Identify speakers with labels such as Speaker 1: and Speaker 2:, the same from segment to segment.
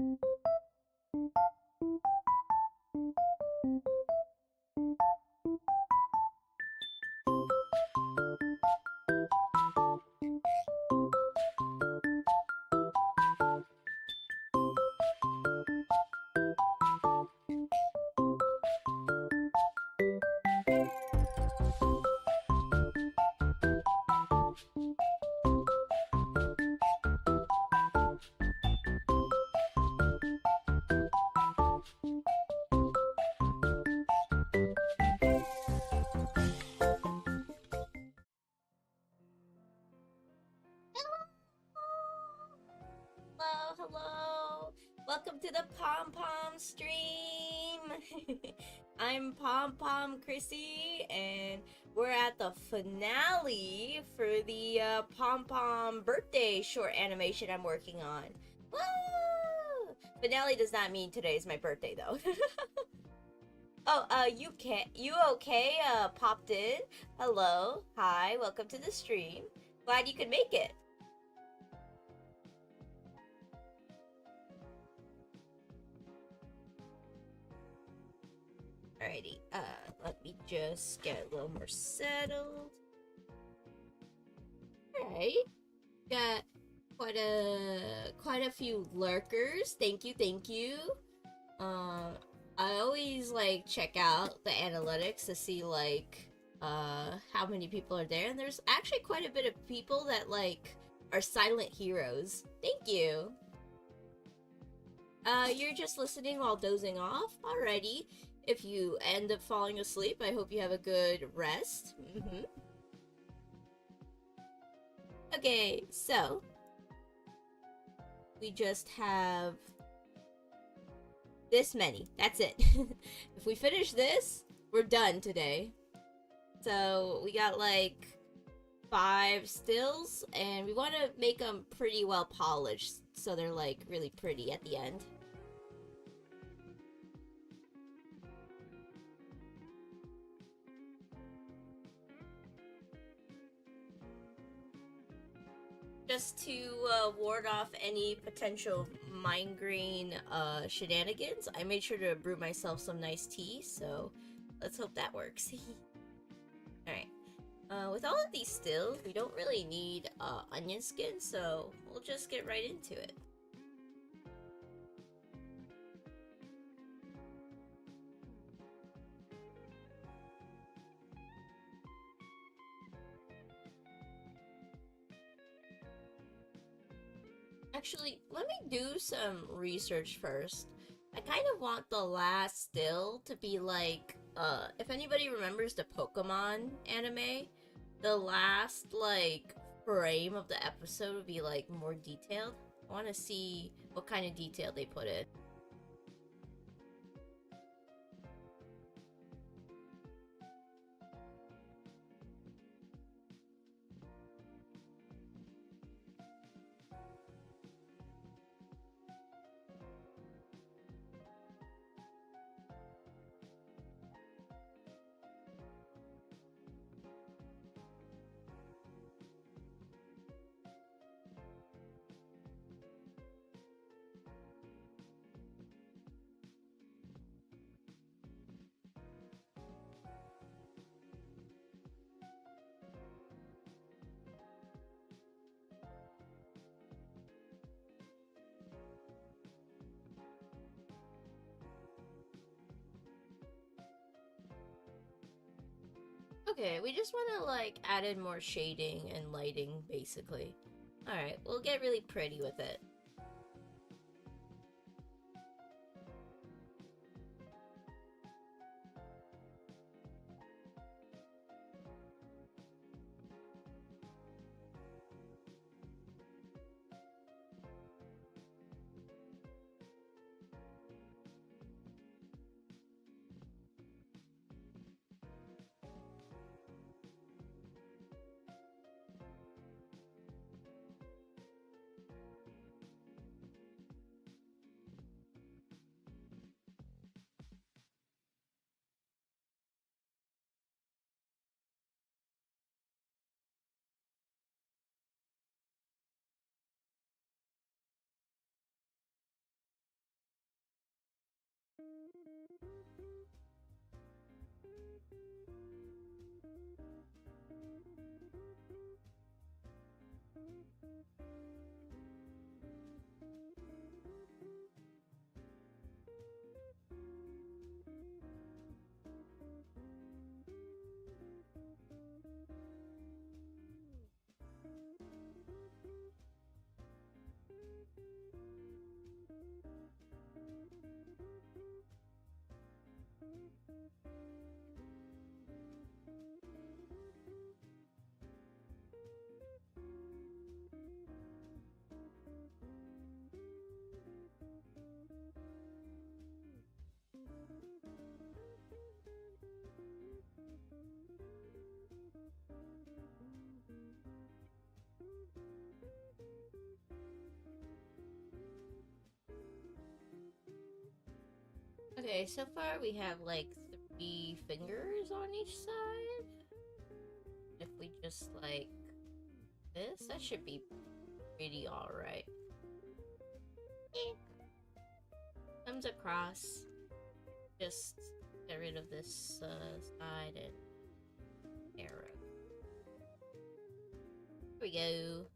Speaker 1: Hello! Welcome to the Pom Pom stream! I'm Pom Pom Chrisy, and we're at the finale for the Pom Pom birthday short animation I'm working on. Woo! Finale does not mean today's my birthday, though. Oh, you okay? Popped in. Hello, hi, welcome to the stream. Glad you could make it. Alrighty, let me just get a little more settled. Alright, got quite a few lurkers. Thank you. I always like check out the analytics to see like how many people are there, and there's actually quite a bit of people that like are silent heroes. Thank you. You're just listening while dozing off? Alrighty. If you end up falling asleep, I hope you have a good rest. Okay, so we just have this many. That's it. If we finish this, we're done today. So we got like 5 stills, and we want to make them pretty well polished so they're like really pretty at the end. Just to ward off any potential migraine shenanigans, I made sure to brew myself some nice tea, so let's hope that works. Alright. With all of these stills, we don't really need onion skin, so we'll just get right into it. Actually, let me do some research first. I kind of want the last still to be like, if anybody remembers the Pokemon anime, the last, like, frame of the episode would be, like, more detailed. I want to see what kind of detail they put in. Okay, we just want to, like, add in more shading and lighting, basically. Alright, we'll get really pretty with it. Okay, so far we have like 3 fingers on each side. If we just like this, that should be pretty alright. Comes across. Just get rid of this side and arrow. Here we go.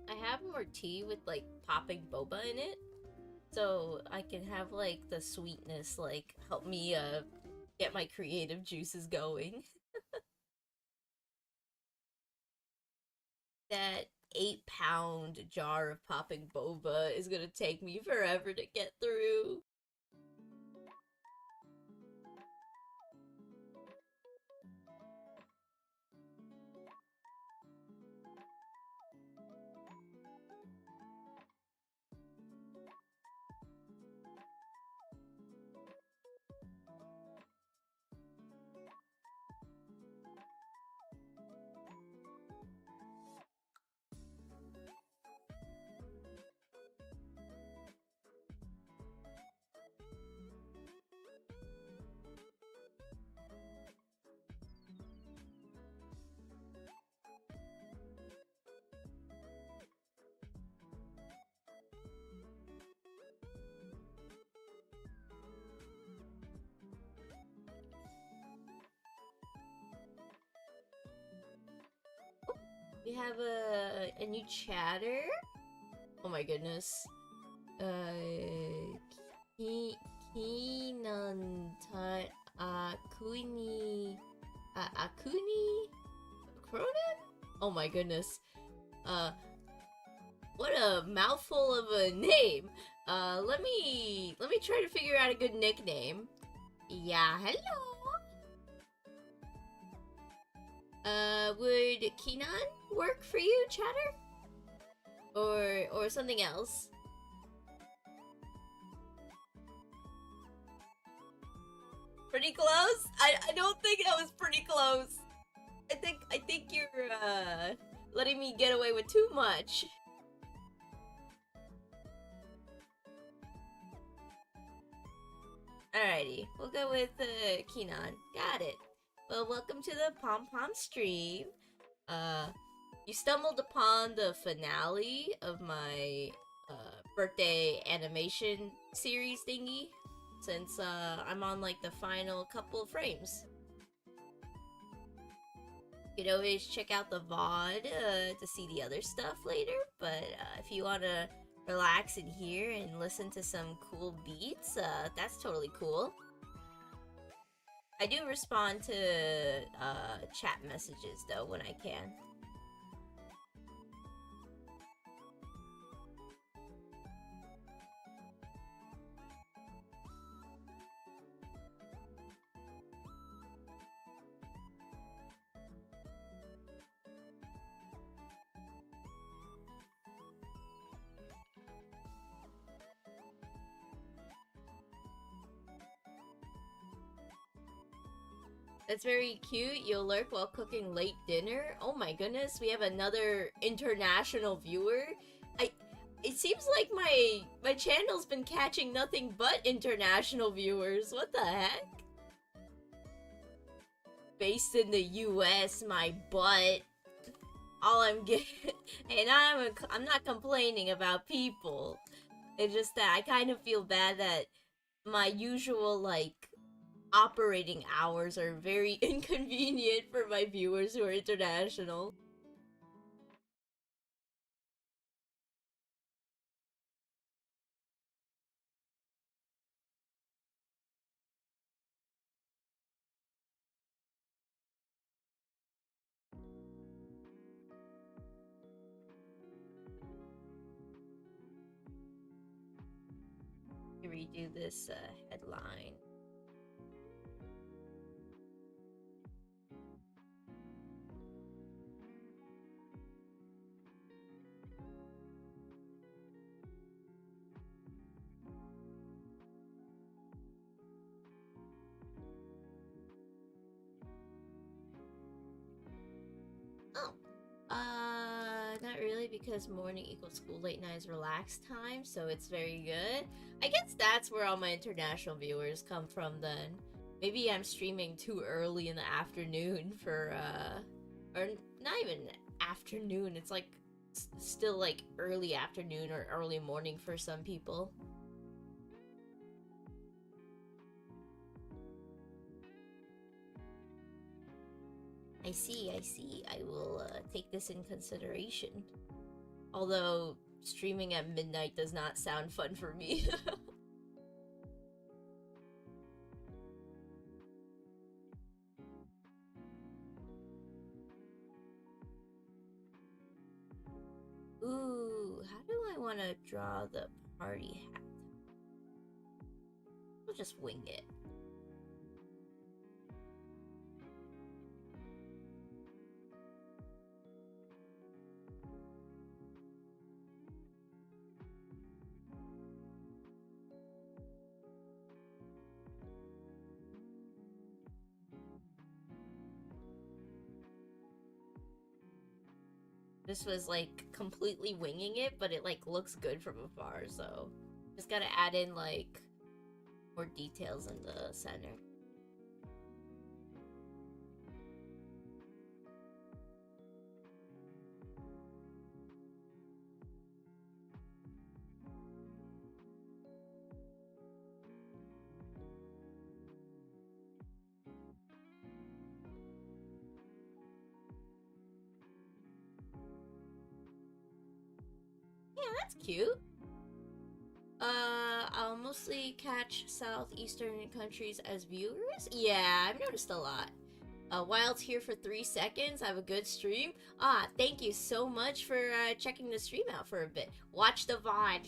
Speaker 1: I have more tea with like popping boba in it, so I can have like the sweetness like help me get my creative juices going. That 8-pound jar of popping boba is gonna take me forever to get through. We have a new chatter. Oh my goodness. Kinan Akuni Akuni Cronin? Oh my goodness. What a mouthful of a name. Let me try to figure out a good nickname. Yeah, hello. Would Kinan work for you, Chatter? Or something else? Pretty close? I don't think that was pretty close. I think you're letting me get away with too much. Alrighty, we'll go with Keenan. Got it. Well, welcome to the Pom Pom stream. Uh, you stumbled upon the finale of my birthday animation series thingy, since I'm on like the final couple frames. You can always check out the VOD to see the other stuff later, but if you want to relax in here and listen to some cool beats, that's totally cool. I do respond to chat messages though when I can. That's very cute. You'll lurk while cooking late dinner. Oh my goodness, we have another international viewer. It seems like my channel's been catching nothing but international viewers. What the heck? Based in the US, my butt. All I'm getting, and I'm not complaining about people. It's just that I kind of feel bad that my usual like operating hours are very inconvenient for my viewers who are international. Redo this headline. Oh. Not really, because morning equals school, late night is relaxed time, so it's very good. I guess that's where all my international viewers come from then. Maybe I'm streaming too early in the afternoon for, or not even afternoon, it's like still like early afternoon or early morning for some people. I see, I see. I will take this in consideration. Although, streaming at midnight does not sound fun for me. Ooh, how do I want to draw the party hat? We'll just wing it. This was like completely winging it, but it like looks good from afar, so just gotta add in like more details in the center. Yeah, that's cute. I'll mostly catch southeastern countries as viewers. Yeah, I've noticed a lot. Wild's here for 3 seconds. I have a good stream. Ah, thank you so much for checking the stream out for a bit. Watch the VOD.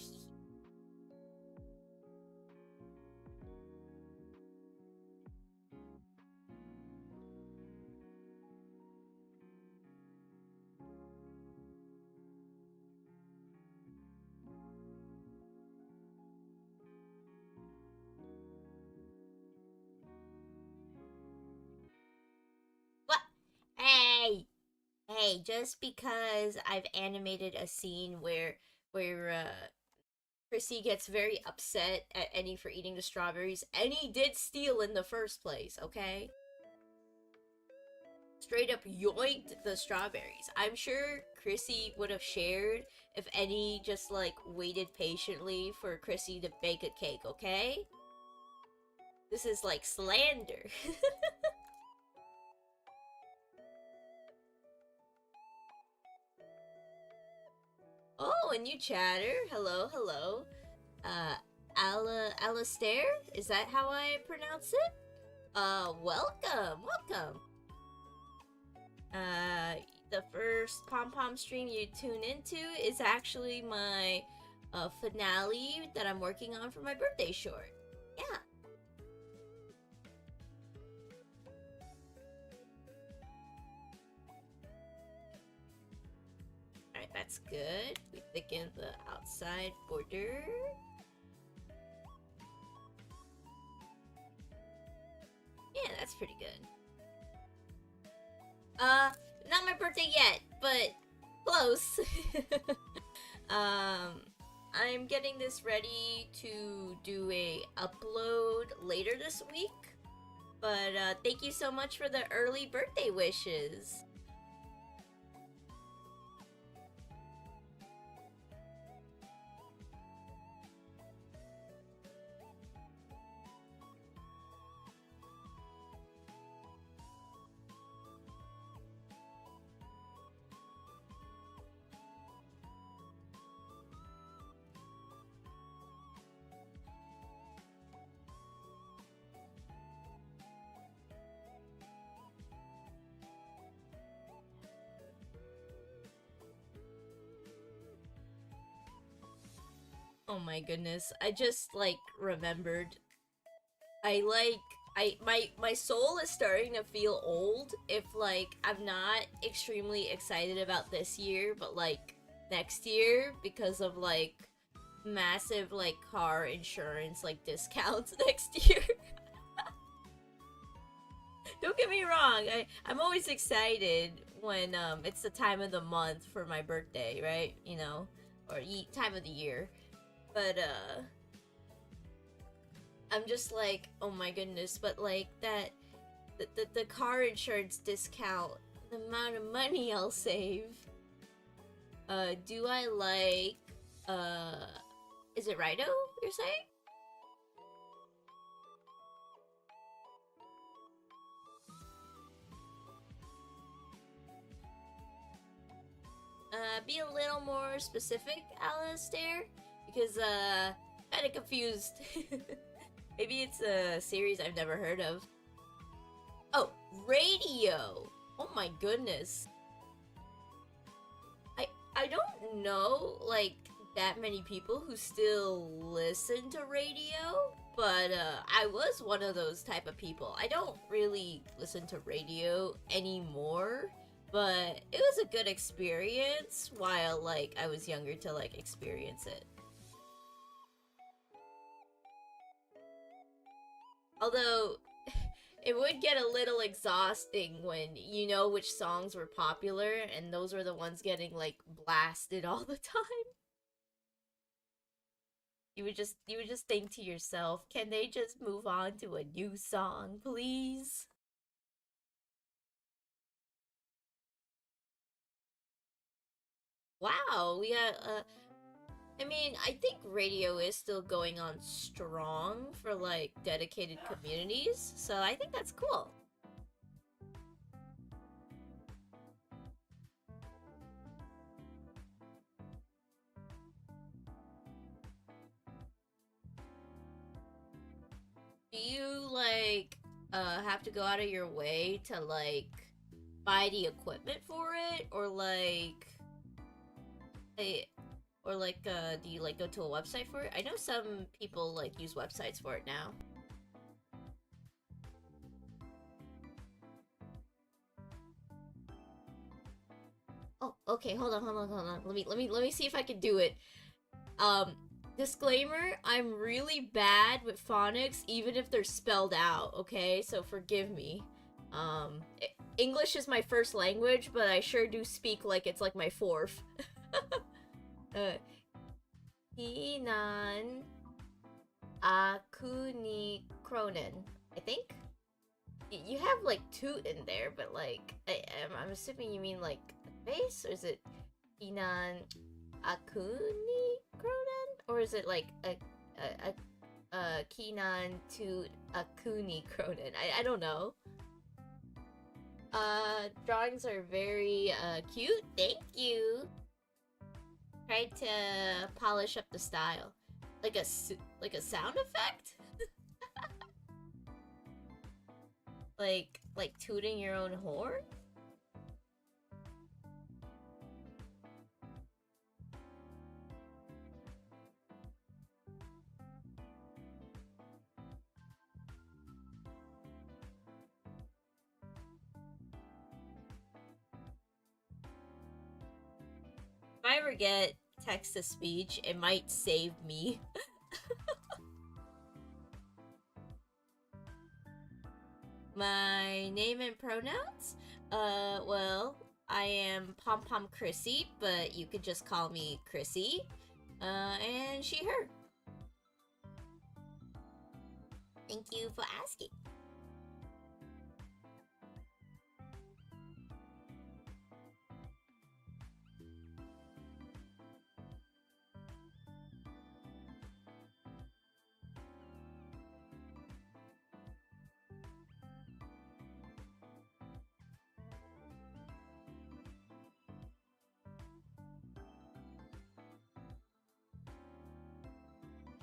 Speaker 1: What? Hey! Hey, just because I've animated a scene where Chrissy gets very upset at Annie for eating the strawberries. Annie did steal in the first place, okay? Straight up yoinked the strawberries. I'm sure Chrissy would have shared if Annie just, like, waited patiently for Chrissy to bake a cake, okay? This is, like, slander. Oh, a new chatter. Hello, hello. Alastair? Is that how I pronounce it? Welcome, welcome. The first pom-pom stream you tune into is actually my finale that I'm working on for my birthday short. Yeah. Alright, that's good. We thicken the outside border. Yeah, that's pretty good. Not my birthday yet, but close. I'm getting this ready to do a upload later this week. But thank you so much for the early birthday wishes. Oh my goodness, I just, like, remembered. My soul is starting to feel old if, like, I'm not extremely excited about this year, but, like, next year, because of, like, massive, like, car insurance, like, discounts next year. Don't get me wrong, I'm always excited when, it's the time of the month for my birthday, right? You know? Or time of the year. But, I'm just like, oh my goodness, but like that, the car insurance discount, the amount of money I'll save. Do I like, is it Rido, you're saying? Be a little more specific, Alastair, because, kinda confused. Maybe it's a series I've never heard of. Oh, radio! Oh my goodness. I don't know, like, that many people who still listen to radio, but, I was one of those type of people. I don't really listen to radio anymore, but it was a good experience while, like, I was younger to, like, experience it. Although, it would get a little exhausting when you know which songs were popular and those were the ones getting, like, blasted all the time. You would just think to yourself, can they just move on to a new song, please? Wow, we got, I mean, I think radio is still going on strong for, like, dedicated communities, so I think that's cool. Do you, like, have to go out of your way to, like, buy the equipment for it? Or, like, do you, like, go to a website for it? I know some people, like, use websites for it now. Oh, okay, hold on. Let me see if I can do it. Disclaimer, I'm really bad with phonics, even if they're spelled out, okay? So forgive me. English is my first language, but I sure do speak like it's like my fourth. uh, Hinan Akuni Cronin, I think. You have like toot in there, but like I'm assuming you mean like face, or is it Hinan Akuni Cronin, or is it like a Kinan to Akuni Cronin? I don't know. Drawings are very cute. Thank you. Try to polish up the style, like a sound effect, like tooting your own horn. If I ever get text to speech, it might save me. My name and pronouns? Well, I am Pom Pom Chrisy, but you could just call me Chrisy. And she, her. Thank you for asking.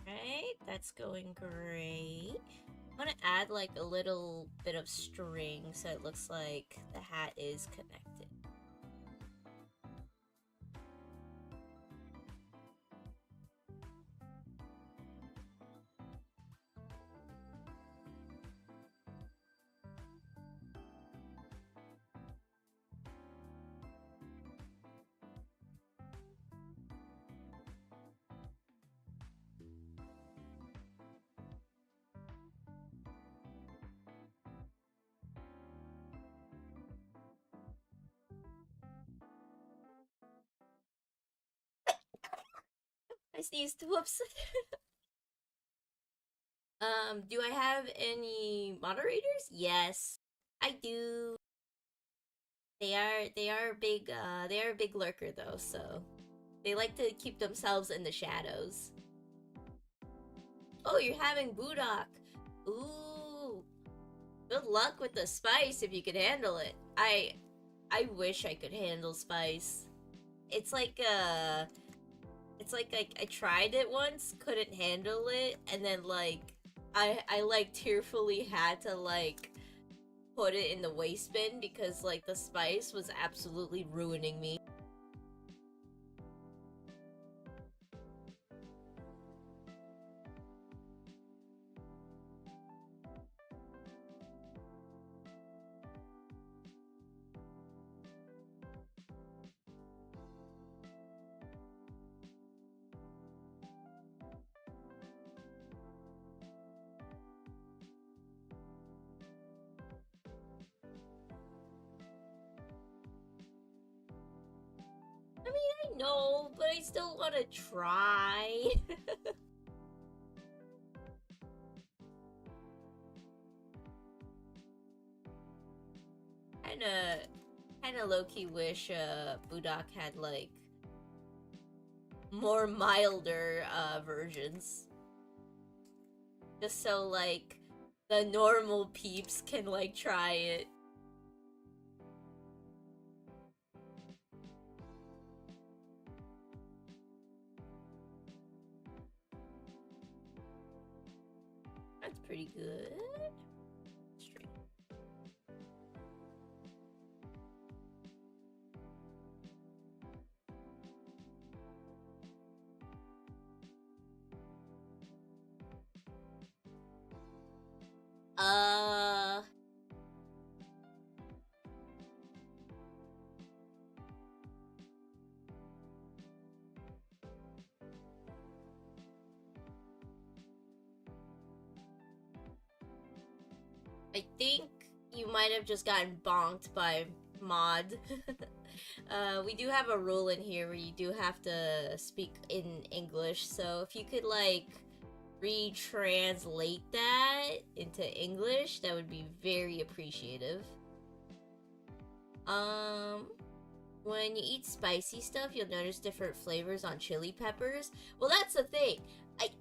Speaker 1: Right, that's going great. I'm gonna add like a little bit of string so it looks like the hat is connected. I sneezed. Whoops. Do I have any moderators? Yes, I do. They are a big lurker though, so they like to keep themselves in the shadows. Oh, you're having Budok. Ooh. Good luck with the spice if you could handle it. I wish I could handle spice. It's like I tried it once, couldn't handle it, and then like I like tearfully had to like put it in the waste bin because like the spice was absolutely ruining me. I mean, I know, but I still want to try. Kinda low-key wish Budok had like more milder versions, just so like the normal peeps can like try it. That's pretty good. Straight. I think you might have just gotten bonked by mod. We do have a rule in here where you do have to speak in English, so if you could like retranslate that into English, that would be very appreciative. When you eat spicy stuff, you'll notice different flavors on chili peppers. Well, that's the thing.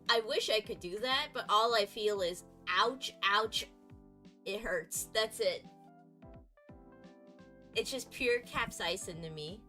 Speaker 1: I wish I could do that, but all I feel is ouch, ouch. It hurts. That's it. It's just pure capsaicin to me.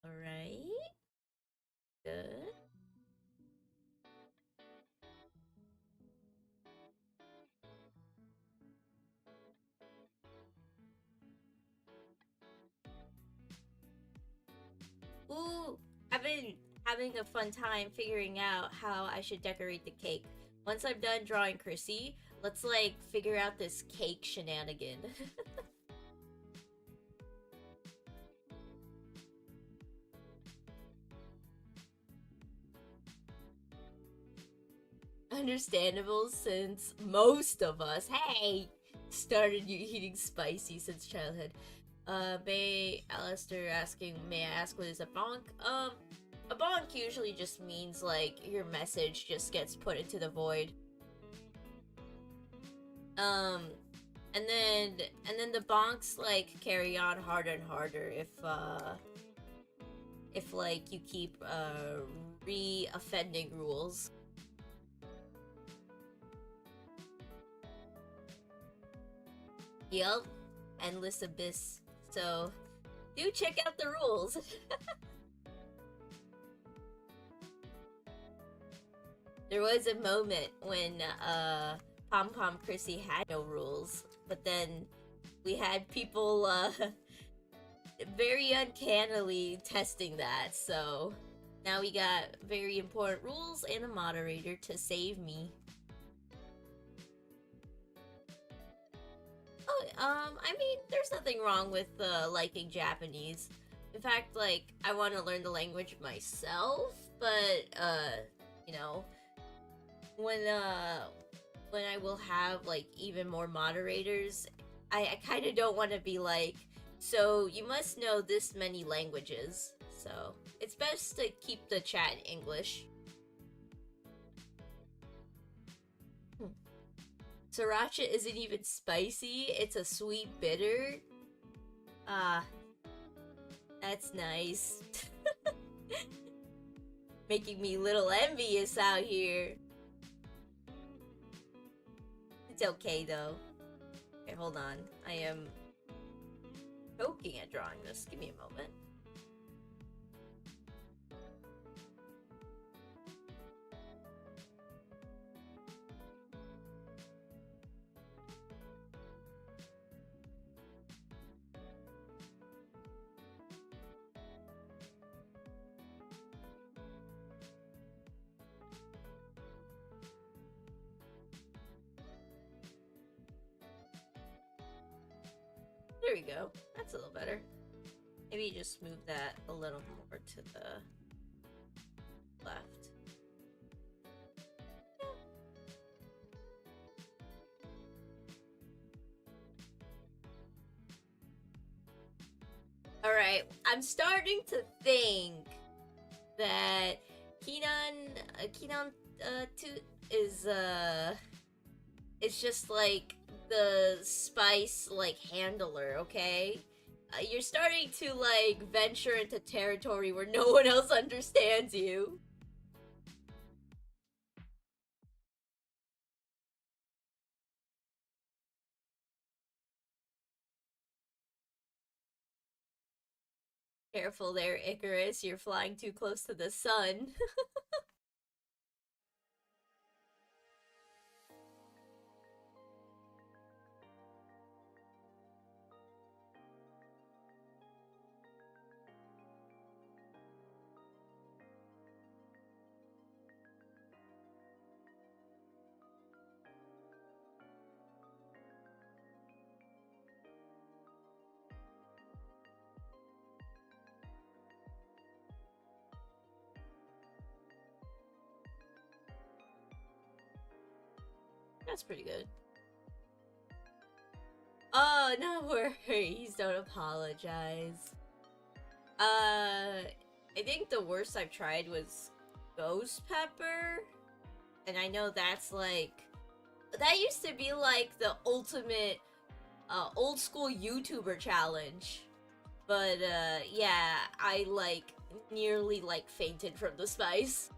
Speaker 1: Alright. Good. Ooh, I've been having a fun time figuring out how I should decorate the cake. Once I'm done drawing Chrissy, let's like figure out this cake shenanigan. Understandable, since most of us, hey, started eating spicy since childhood. May Alistair asking, may I ask what is a bonk? A bonk usually just means like your message just gets put into the void. And then the bonks like carry on harder and harder if like you keep re-offending rules. Yup, endless abyss. So do check out the rules. There was a moment when Pom Pom Chrissy had no rules, but then we had people very uncannily testing that, so now we got very important rules and a moderator to save me. Oh, I mean, there's nothing wrong with liking Japanese. In fact, like, I want to learn the language myself, but, you know, when I will have, like, even more moderators, I kind of don't want to be like, so you must know this many languages. So, it's best to keep the chat in English. Sriracha isn't even spicy, it's a sweet bitter. Ah, that's nice. Making me a little envious out here. It's okay though. Okay, hold on. I am choking at drawing this. Give me a moment. There we go. That's a little better. Maybe just move that a little more to the left. Alright, I'm starting to think that Keenan 2 is it's just like the spice like handler, okay? You're starting to like venture into territory where no one else understands you. Careful there, Icarus, you're flying too close to the sun. That's pretty good. Oh, no worries. Don't apologize. I think the worst I've tried was ghost pepper. And I know that's like... That used to be like the ultimate old school YouTuber challenge. But yeah, I like nearly like fainted from the spice.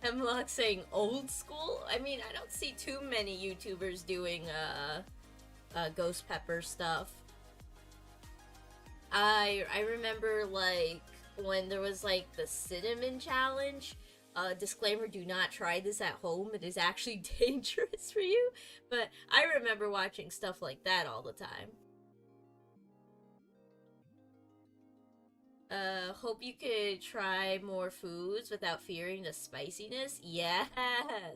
Speaker 1: Hemlock saying old school? I mean, I don't see too many YouTubers doing ghost pepper stuff. I remember like when there was like the cinnamon challenge. Disclaimer, do not try this at home. It is actually dangerous for you. But I remember watching stuff like that all the time. Hope you could try more foods without fearing the spiciness. Yes! I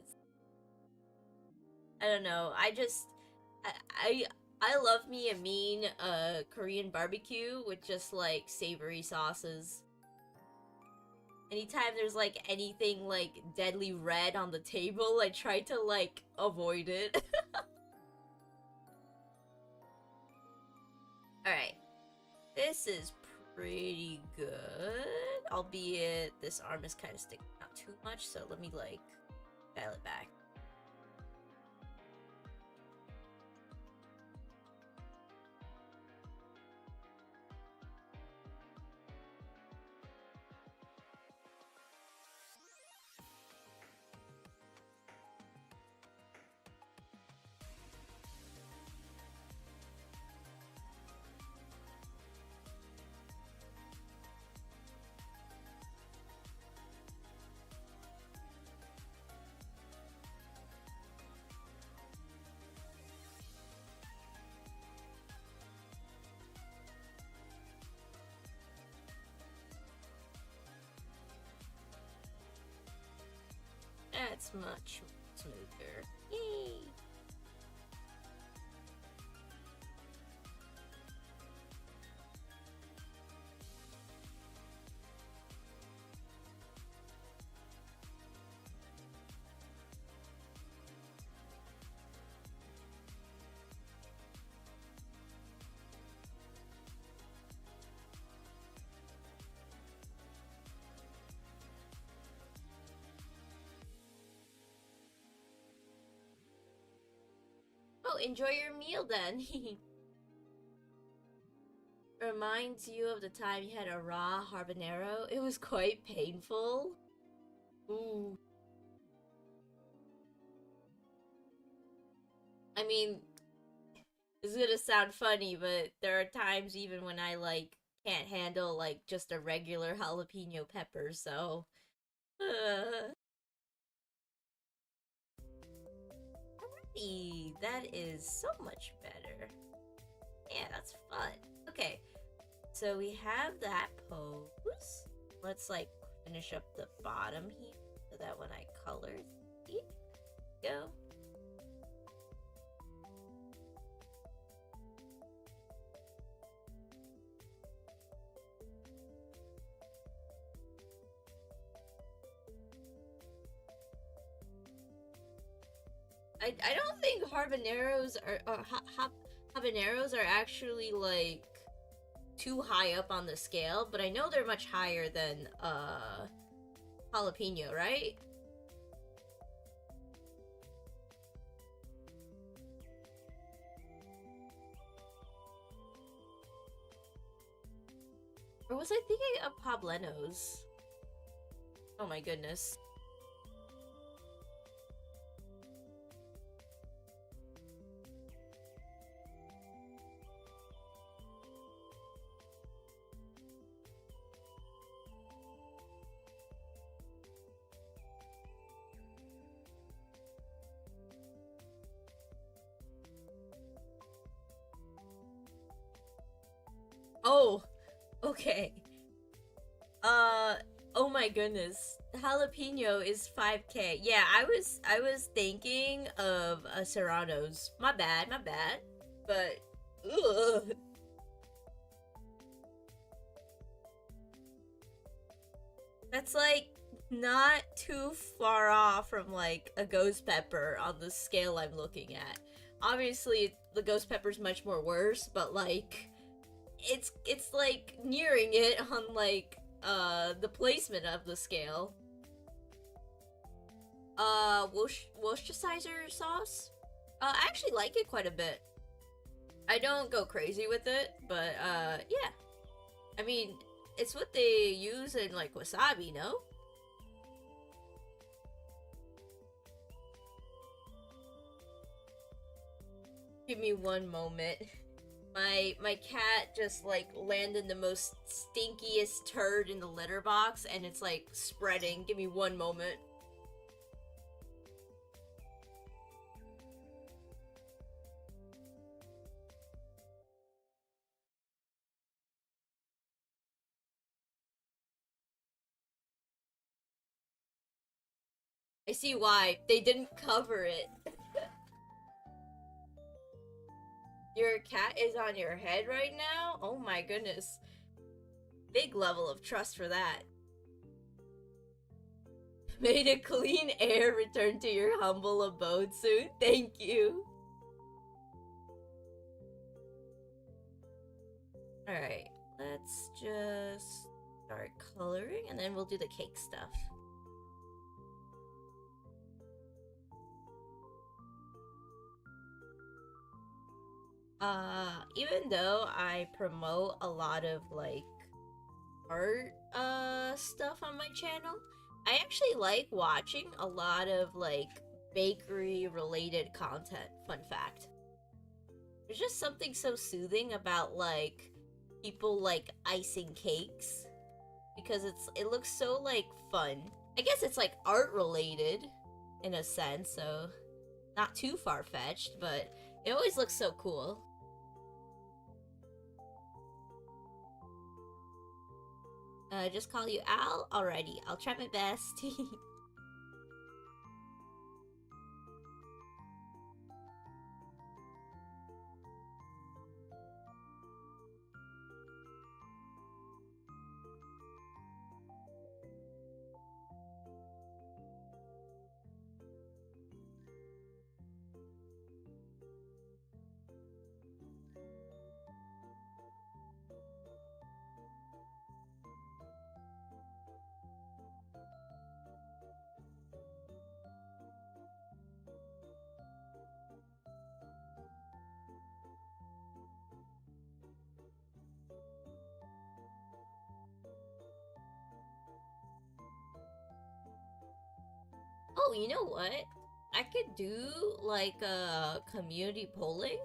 Speaker 1: don't know, I love me a mean, Korean barbecue with just, like, savory sauces. Anytime there's, like, anything, like, deadly red on the table, I try to, like, avoid it. Alright. This is pretty good, albeit this arm is kind of sticking out too much, so let me like dial it back. That's much smoother. Yay! Oh, enjoy your meal then. Reminds you of the time you had a raw habanero. It was quite painful. Ooh. I mean, it's gonna sound funny, but there are times even when I, like, can't handle, like, just a regular jalapeno pepper, so... Alrighty, that is so much better. Yeah, that's fun. Okay, so we have that pose. Let's, like, finish up the bottom here so that when I color it, go. I don't think habaneros are actually like too high up on the scale, but I know they're much higher than jalapeno, right? Or was I thinking of poblenos? Oh my goodness. Oh, okay. Oh my goodness. Jalapeno is 5K. Yeah, I was thinking of Serranos. My bad, my bad. But ugh. That's like not too far off from like a ghost pepper on the scale I'm looking at. Obviously, the ghost pepper's much more worse, but like it's like nearing it on like the placement of the scale. Worcestershire sauce. I actually like it quite a bit. I don't go crazy with it, but yeah. I mean, it's what they use in like wasabi, no? Give me one moment. My cat just like landed the most stinkiest turd in the litter box and it's like spreading. Give me one moment. I see why. They didn't cover it. Your cat is on your head right now? Oh my goodness. Big level of trust for that. May the clean air return to your humble abode soon. Thank you. Alright, let's just start coloring and then we'll do the cake stuff. Even though I promote a lot of like art stuff on my channel, I actually like watching a lot of like bakery related content. Fun fact. There's just something so soothing about like people like icing cakes because it looks so like fun. I guess it's like art related in a sense, so not too far fetched, but it always looks so cool. Just call you Al? Alrighty, I'll try my best. Oh, you know what? I could do like a community polling,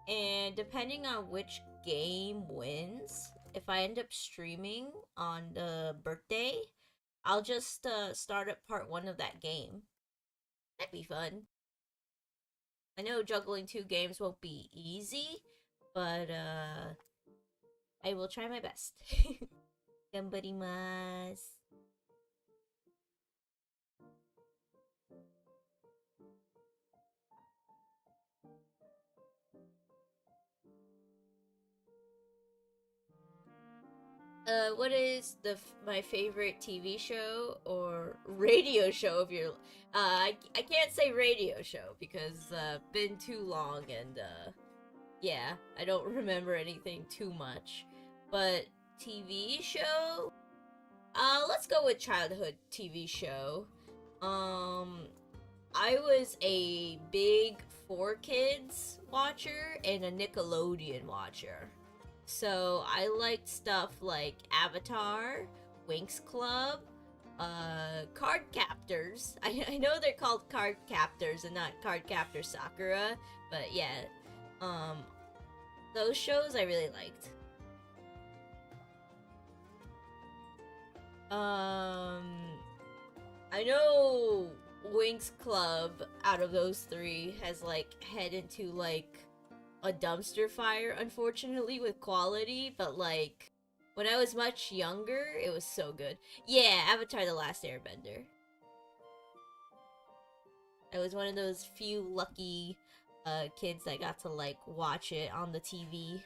Speaker 1: and depending on which game wins, if I end up streaming on the birthday, I'll just start up part one of that game. That'd be fun. I know juggling two games won't be easy, but I will try my best. Gambarimasu. What is my favorite TV show or radio show of your? I can't say radio show because been too long and yeah, I don't remember anything too much. But TV show, let's go with childhood TV show. Um, I was a big 4Kids watcher and a Nickelodeon watcher. So I liked stuff like Avatar, Winx Club, Card Captors. I know they're called Card Captors and not Card Captor Sakura, but yeah, um, those shows I really liked. Um, I know Winx Club out of those three has like head into like a dumpster fire, unfortunately, with quality, but like when I was much younger, it was so good. Yeah, Avatar: The Last Airbender. I was one of those few lucky kids that got to like watch it on the TV.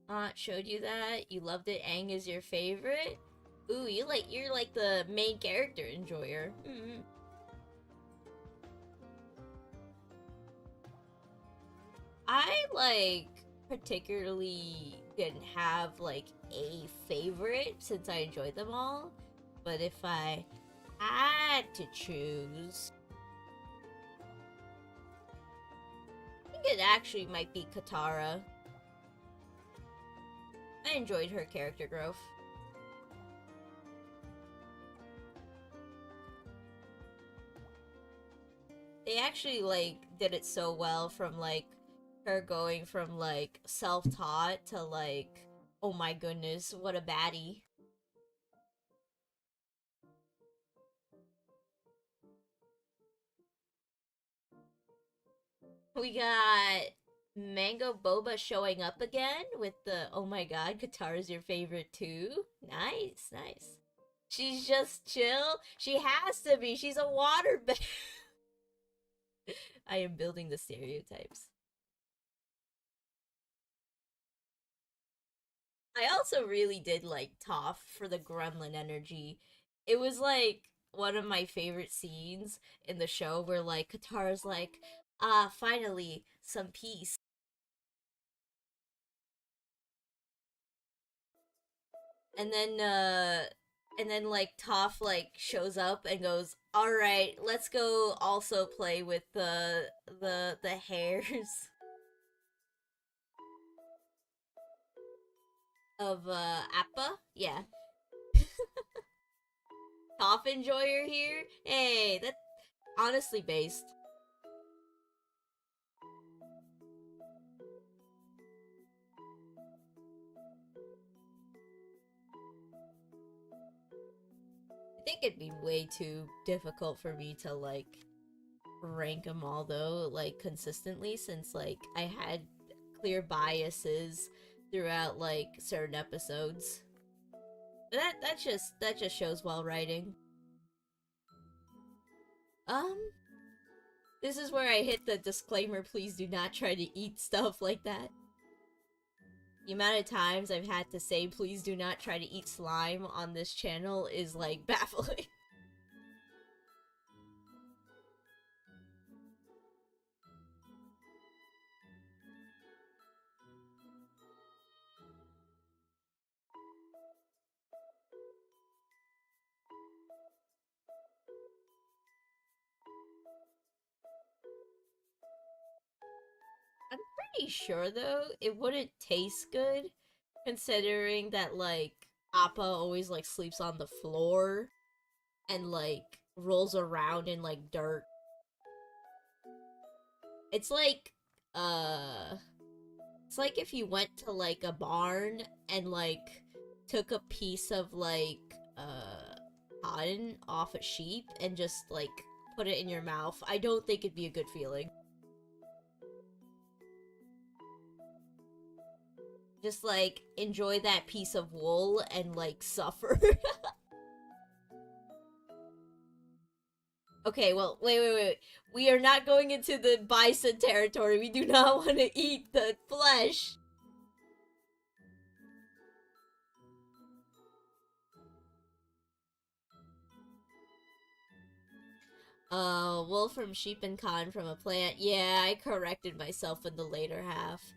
Speaker 1: Aunt showed you that. You loved it. Aang is your favorite. Ooh, you're like the main character enjoyer. I like particularly didn't have like a favorite since I enjoyed them all. But if I had to choose, I think it actually might be Katara. I enjoyed her character growth. They actually like did it so well from like her going from like self-taught to like, oh my goodness, what a baddie. We got Mango Boba showing up again with the oh my god, Katara's your favorite too. Nice, nice. She's just chill. She has to be. She's a water bath. I am building the stereotypes. I also really did like Toph for the gremlin energy. It was like one of my favorite scenes in the show where like Katara's like, ah, finally, some peace. And then like Toph like shows up and goes, alright, let's go also play with the hairs of Appa. Yeah. Toph enjoyer here. Hey, that's honestly based. I think it'd be way too difficult for me to like rank them all though, like consistently, since like I had clear biases throughout like certain episodes. But that just shows well writing. Um, this is where I hit the disclaimer, please do not try to eat stuff like that. The amount of times I've had to say please do not try to eat slime on this channel is like baffling. I'm pretty sure though it wouldn't taste good, considering that like Appa always like sleeps on the floor and like rolls around in like dirt. It's like uh it's like if you went to like a barn and like took a piece of like cotton off a sheep and just like put it in your mouth. I don't think it'd be a good feeling. Just like enjoy that piece of wool and like suffer. Okay, well, wait. We are not going into the bison territory. We do not want to eat the flesh. Wool from sheep and cotton from a plant. Yeah, I corrected myself in the later half.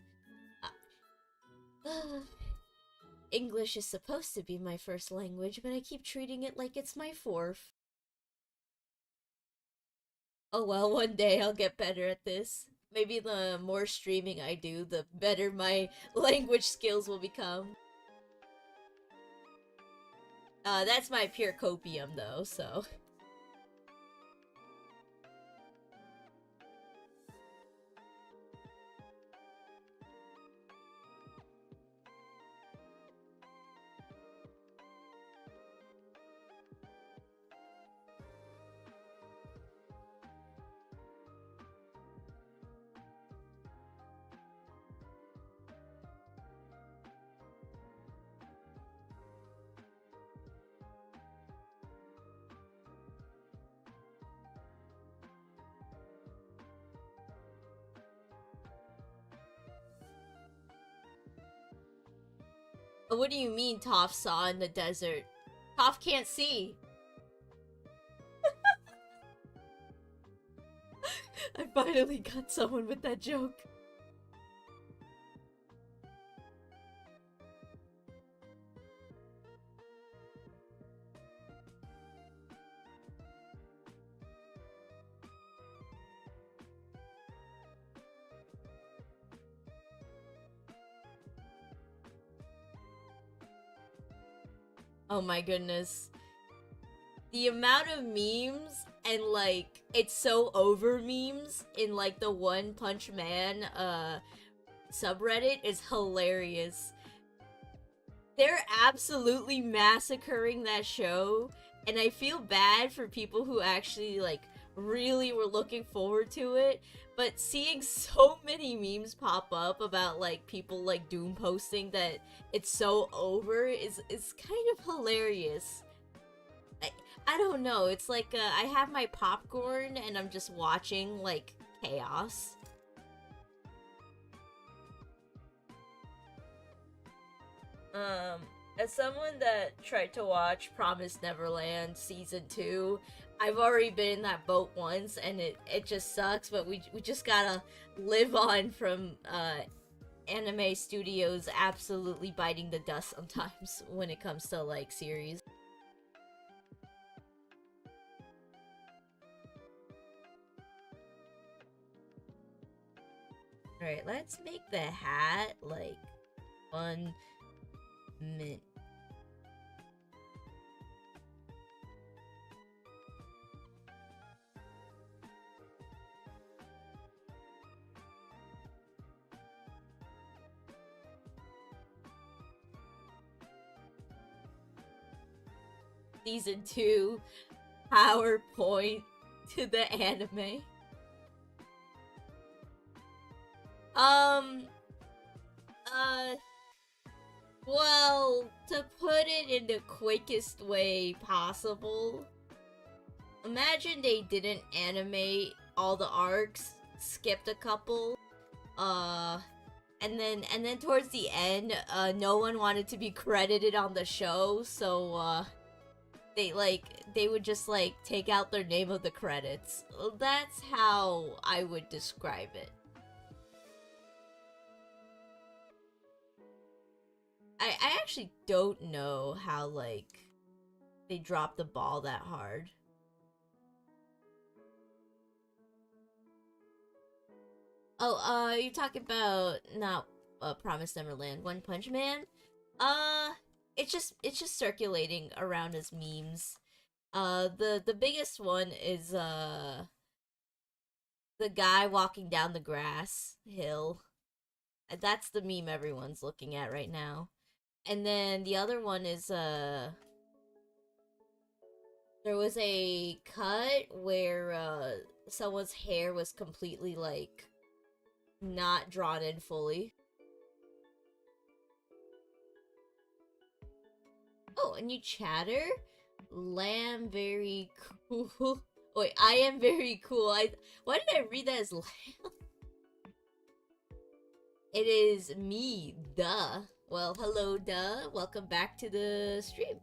Speaker 1: English is supposed to be my first language, but I keep treating it like it's my fourth. Oh well, one day I'll get better at this. Maybe the more streaming I do, the better my language skills will become. That's my pure copium though, so. What do you mean Toph saw in the desert? Toph can't see. I finally got someone with that joke. Oh my goodness. The amount of memes and like it's so over memes in like the One Punch Man subreddit is hilarious. They're absolutely massacring that show, and I feel bad for people who actually like really were looking forward to it. But seeing so many memes pop up about like people like doom posting that it's so over is kind of hilarious. I don't know. It's like I have my popcorn and I'm just watching like chaos. As someone that tried to watch Promised Neverland season 2, I've already been in that boat once and it just sucks, but we just gotta live on from anime studios absolutely biting the dust sometimes when it comes to like series. Alright, let's make the hat like 1 mint. Season 2 PowerPoint to the anime. Well, to put it in the quickest way possible, imagine they didn't animate all the arcs, skipped a couple, and then towards the end, no one wanted to be credited on the show, so, they would just, like, take out their name of the credits. That's how I would describe it. I actually don't know how, like, they dropped the ball that hard. Oh, you're talking about not Promised Neverland, One Punch Man? It's just circulating around as memes. The biggest one is the guy walking down the grass hill. That's the meme everyone's looking at right now. And then the other one is there was a cut where someone's hair was completely like not drawn in fully. Oh, a new chatter? Lamb very cool. Wait, I am very cool. Why did I read that as lamb? It is me, duh. Well, hello, duh. Welcome back to the stream.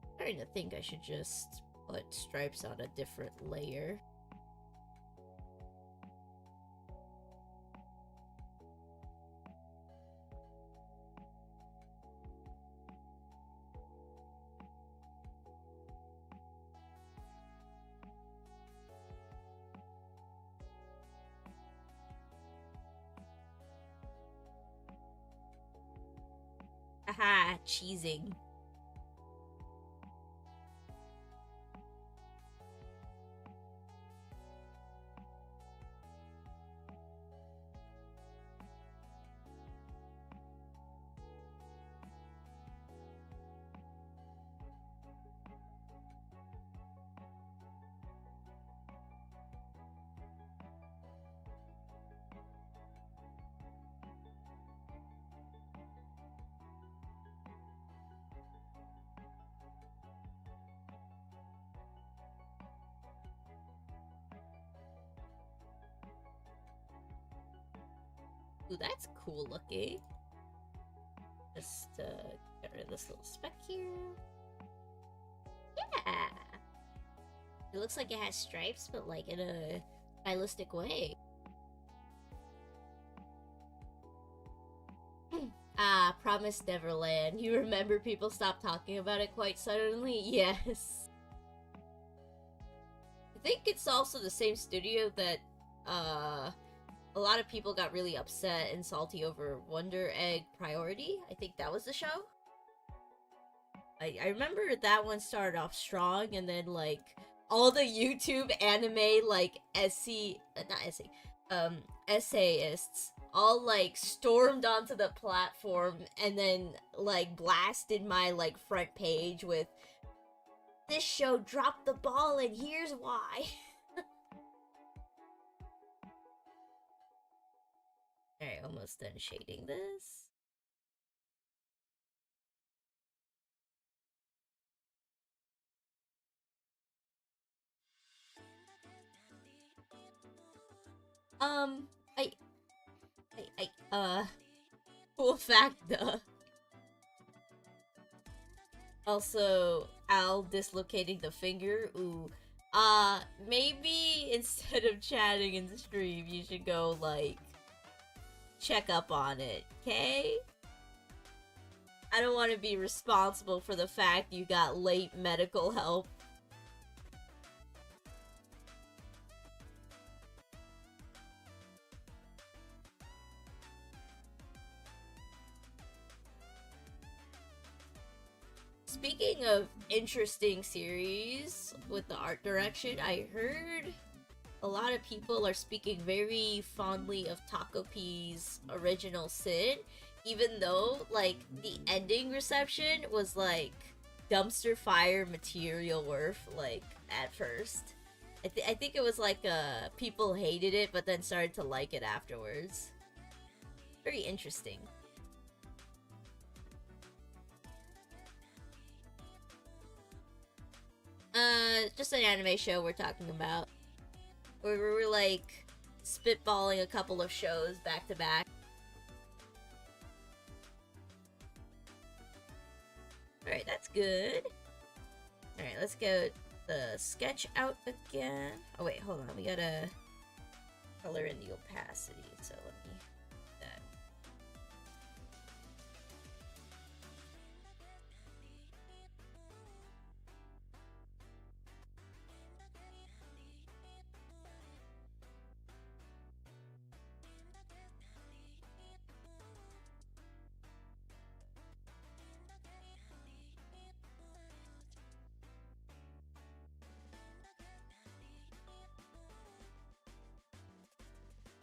Speaker 1: I'm starting to think I should just put stripes on a different layer. Ha, cheesing. Ooh, that's cool looking. Just get rid of this little speck here. Yeah! It looks like it has stripes, but like in a stylistic way. Ah, Promised Neverland. You remember people stopped talking about it quite suddenly? Yes. I think it's also the same studio that, a lot of people got really upset and salty over Wonder Egg Priority. I think that was the show. I remember that one started off strong, and then, like, all the YouTube anime, like, essayists all, like, stormed onto the platform and then, like, blasted my, like, front page with, "This show dropped the ball and here's why." Alright, almost done shading this. Cool fact, duh. Also, Al dislocating the finger, ooh. Maybe instead of chatting in the stream, you should go, like, check up on it, okay? I don't want to be responsible for the fact you got late medical help. Speaking of interesting series with the art direction, I heard a lot of people are speaking very fondly of Taco P's original Sid, even though, like, the ending reception was, like, dumpster fire material worth, like, at first. I think it was, like, people hated it, but then started to like it afterwards. Very interesting. Just an anime show we're talking about. Where we were, like, spitballing a couple of shows back to back. Alright, that's good. Alright, let's get the sketch out again. Oh wait, hold on, we gotta color in the opacity, so let me do that.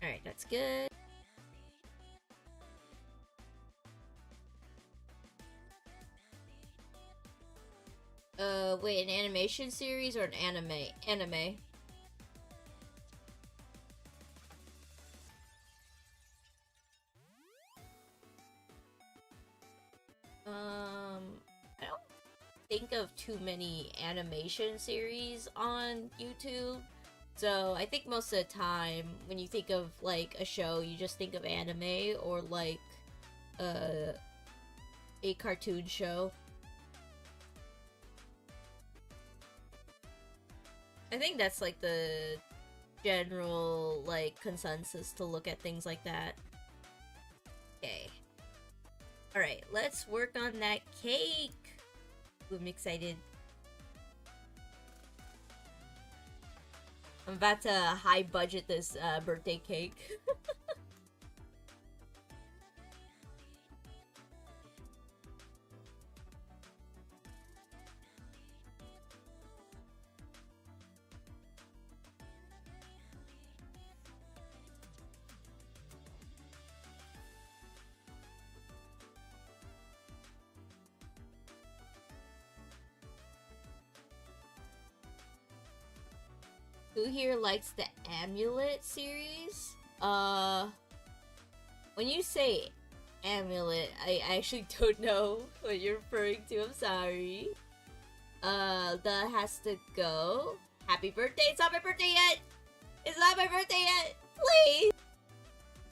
Speaker 1: Alright, that's good. Wait, an animation series or an anime? Anime. I don't think of too many animation series on YouTube. So I think most of the time when you think of, like, a show, you just think of anime or, like, a cartoon show. I think that's, like, the general, like, consensus to look at things like that. Okay. Alright, let's work on that cake! Ooh, I'm excited. I'm about to high budget this birthday cake. Who here likes the Amulet series? When you say Amulet, I actually don't know what you're referring to. I'm sorry. The has to go. Happy birthday! It's not my birthday yet! It's not my birthday yet! Please!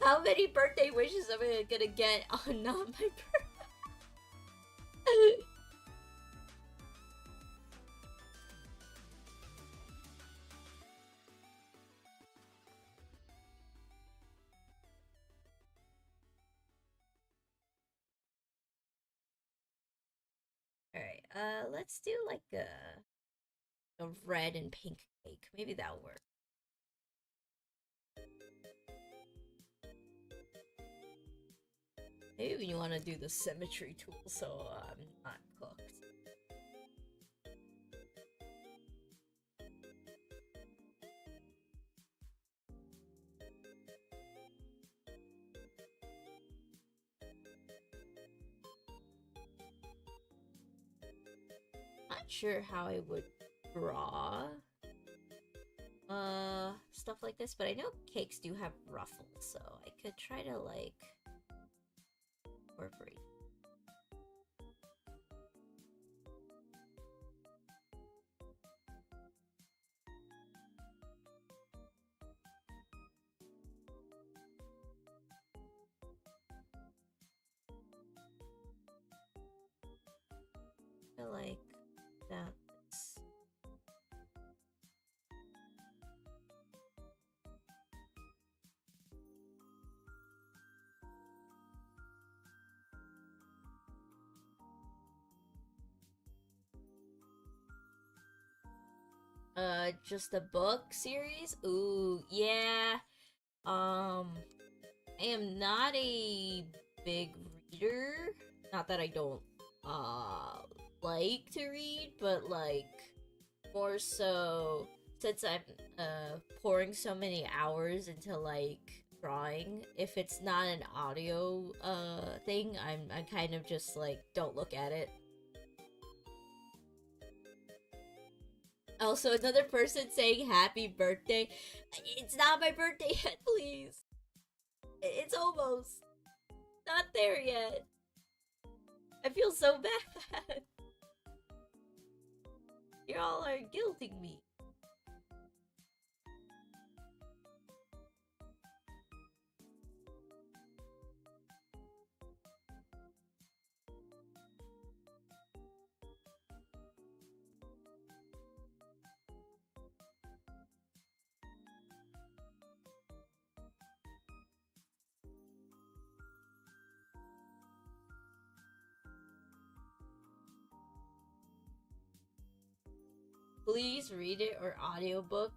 Speaker 1: How many birthday wishes am I gonna get on not my birthday? Alright, let's do like a red and pink cake. Maybe that'll work. Maybe you want to do the symmetry tool so I'm not cooked. Not sure how I would draw stuff like this, but I know cakes do have ruffles, so I could try to like incorporate. I like that. Just a book series? Ooh, yeah. I am not a big reader. Not that I don't, like to read, but, like, more so since I'm, pouring so many hours into, like, drawing. If it's not an audio, thing, I'm kind of just, like, don't look at it. Also, another person saying happy birthday. It's not my birthday yet, please. It's almost not there yet. I feel so bad. Y'all are guilting me. Please read it or audiobook.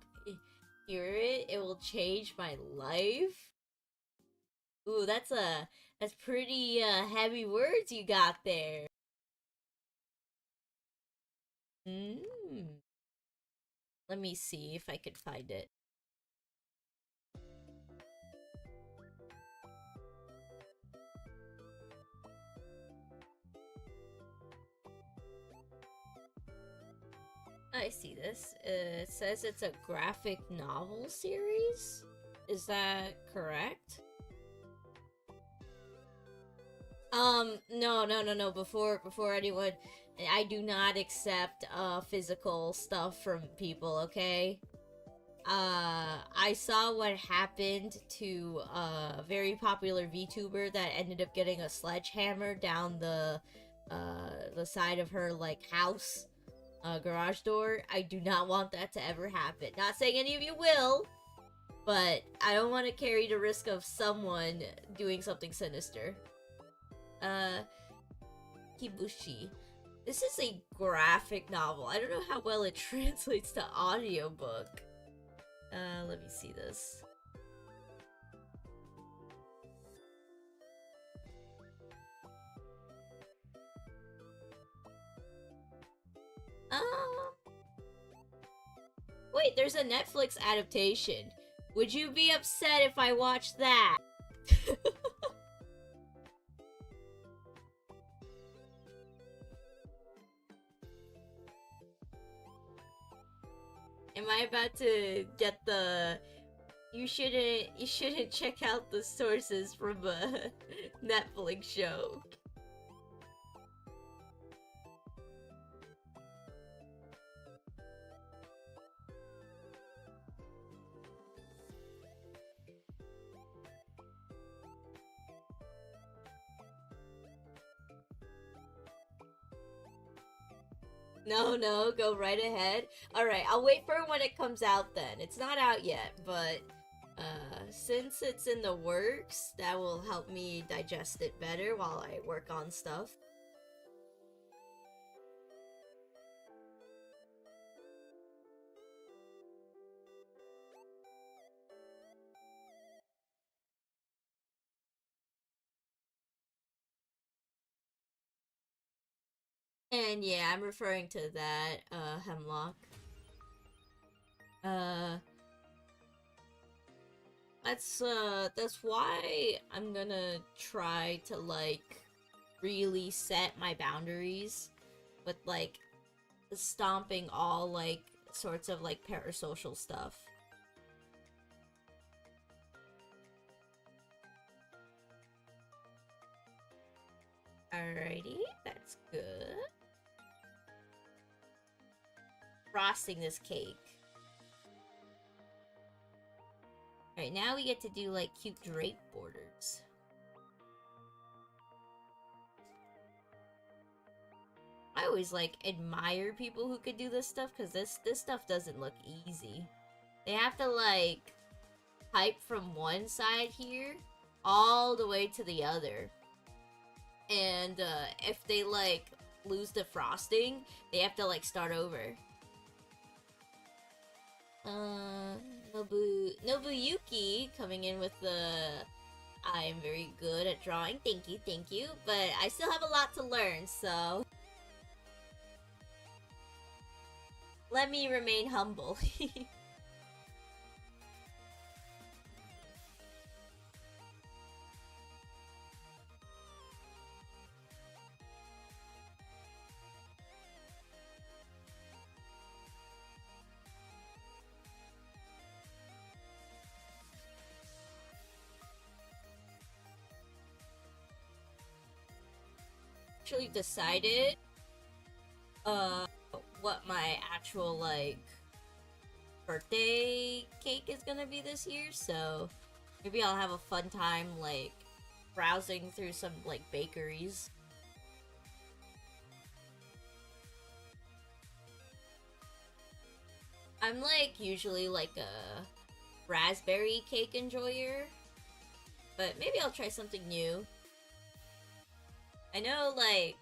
Speaker 1: Hear it. It will change my life. Ooh, that's pretty heavy words you got there. Let me see if I could find it. I see this. It says it's a graphic novel series? Is that correct? No. Before anyone, I do not accept, physical stuff from people, okay? I saw what happened to a very popular VTuber that ended up getting a sledgehammer down the side of her, like, house. Garage door. I do not want that to ever happen. Not saying any of you will, but I don't want to carry the risk of someone doing something sinister. Kibushi. This is a graphic novel. I don't know how well it translates to audiobook. Let me see this. Wait, there's a Netflix adaptation. Would you be upset if I watched that? Am I about to get the you shouldn't check out the sources from a Netflix show? No, go right ahead. Alright, I'll wait for when it comes out then. It's not out yet, but since it's in the works, that will help me digest it better while I work on stuff. And yeah, I'm referring to that, Hemlock. Uh, that's why I'm gonna try to, like, really set my boundaries with, like, stomping all, like, sorts of, like, parasocial stuff. Alrighty, that's good. Frosting this cake. Alright, now we get to do, like, cute drape borders. I always, like, admire people who could do this stuff, because this stuff doesn't look easy. They have to, like, pipe from one side here all the way to the other. And, if they, like, lose the frosting, they have to, like, start over. Nobuyuki coming in with the I am very good at drawing, thank you, but I still have a lot to learn, so let me remain humble. Actually decided what my actual, like, birthday cake is gonna be this year, so maybe I'll have a fun time, like, browsing through some, like, bakeries. I'm, like, usually, like, a raspberry cake enjoyer, but maybe I'll try something new. I know, like,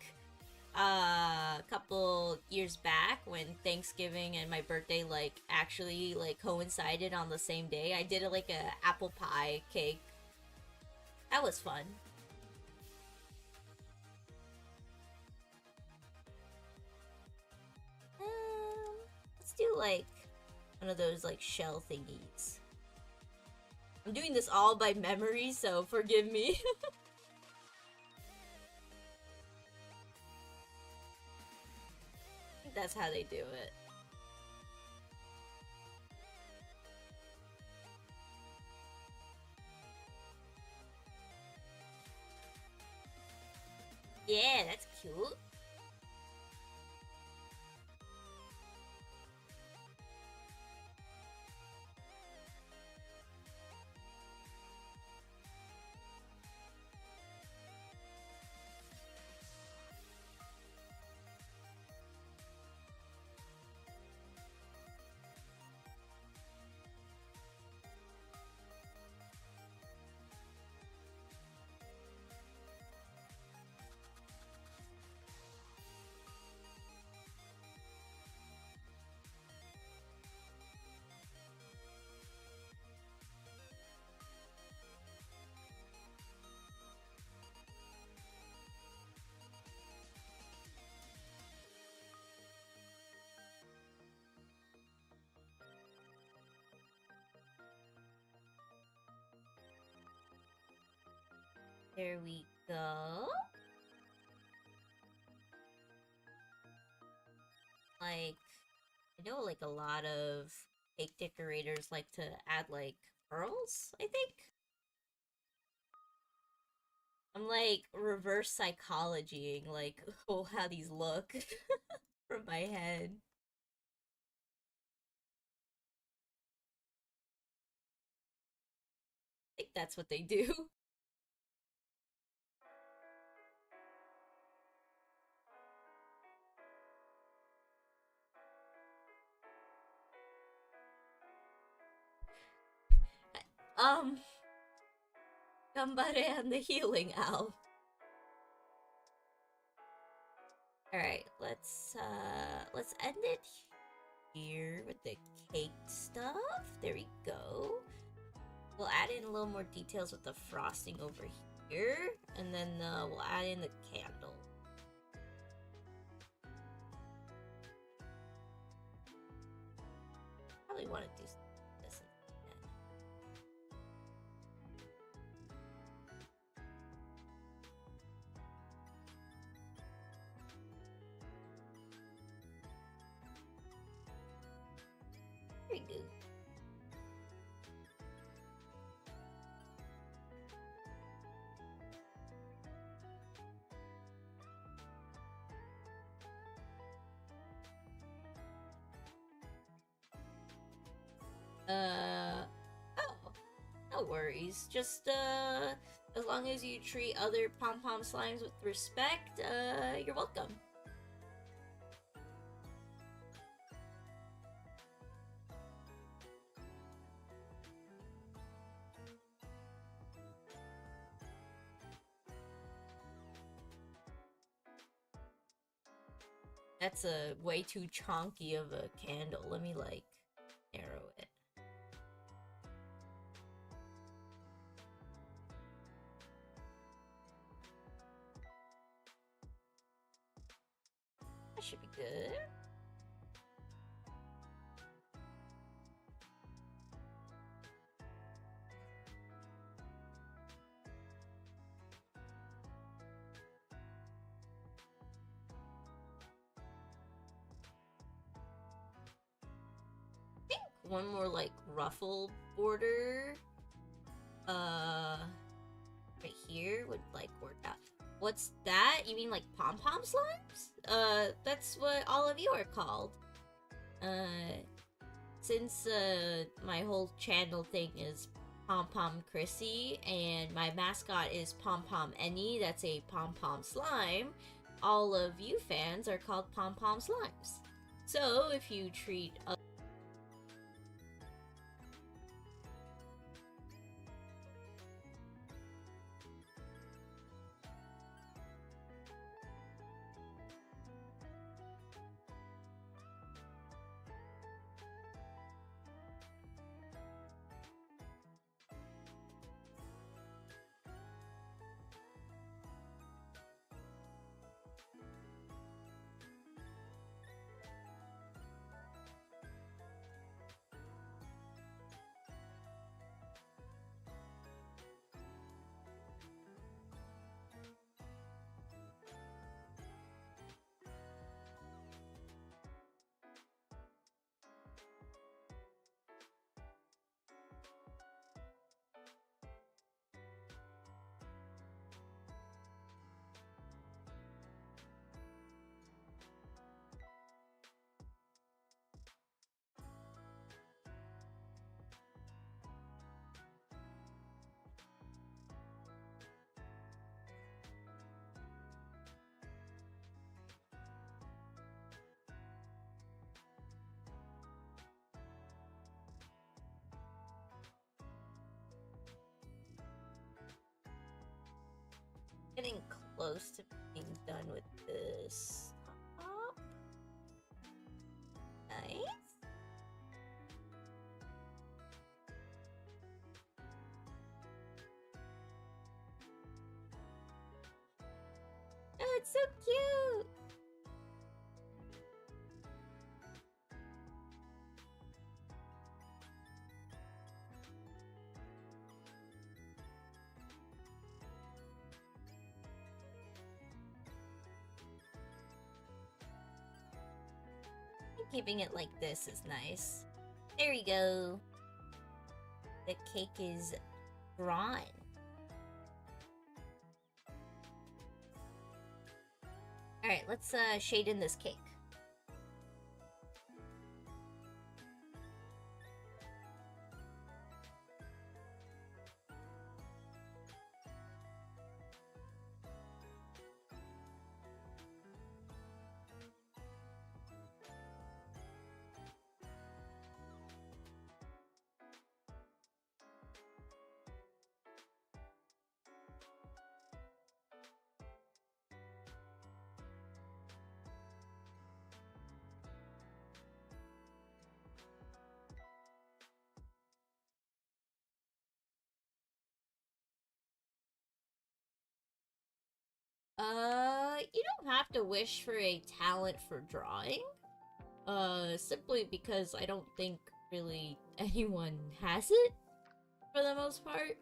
Speaker 1: a couple years back when Thanksgiving and my birthday, like, actually, like, coincided on the same day, I did, like, a apple pie cake. That was fun. Let's do, like, one of those, like, shell thingies. I'm doing this all by memory, so forgive me. I think that's how they do it. Yeah, that's cute. There we go. Like, I know like a lot of cake decorators like to add like pearls, I think. I'm like reverse psychologying like oh how these look from my head. I think that's what they do. Um, Gambare and the healing owl. Alright, let's end it here with the cake stuff. There we go. We'll add in a little more details with the frosting over here, and then we'll add in the candle. Probably want to do this instead. Very good. Oh, no worries. Just, as long as you treat other pom-pom slimes with respect, you're welcome. That's a way too chonky of a candle. Let me, like, narrow it. That should be good. I think one more, like, ruffle border, right here would, like, work out. What's that? You mean, like, pom-pom slimes? That's what all of you are called. Since, my whole channel thing is Pom-Pom Chrisy, and my mascot is Pom-Pom Any, that's a pom-pom slime, all of you fans are called Pom-Pom Slimes. So, if you treat getting close to being done with this top. Nice. Oh, it's so cute. keeping it like this is nice. There we go. The cake is drawn. Alright, let's shade in this cake. You don't have to wish for a talent for drawing. Simply because I don't think really anyone has it for the most part.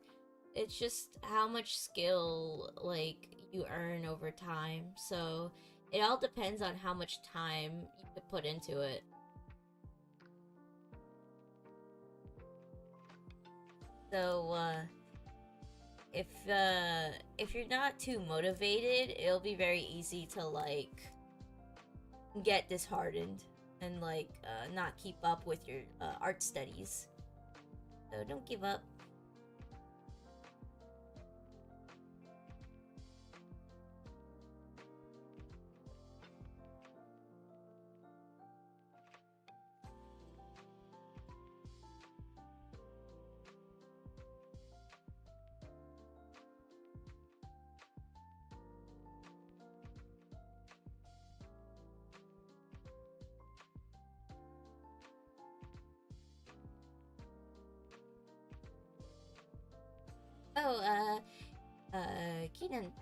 Speaker 1: It's just how much skill, like, you earn over time. So, it all depends on how much time you could put into it. So, if you're not too motivated, it'll be very easy to, like, get disheartened and, like, not keep up with your art studies. So don't give up. Oh, Keenan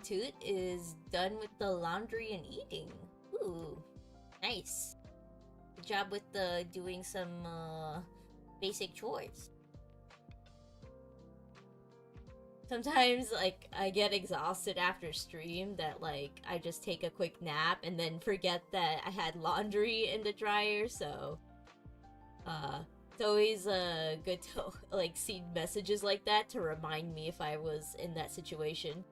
Speaker 1: Toot is done with the laundry and eating. Ooh, nice. Good job with doing some basic chores. Sometimes, like, I get exhausted after stream that, like, I just take a quick nap and then forget that I had laundry in the dryer, so it's always good to, like, see messages like that to remind me if I was in that situation.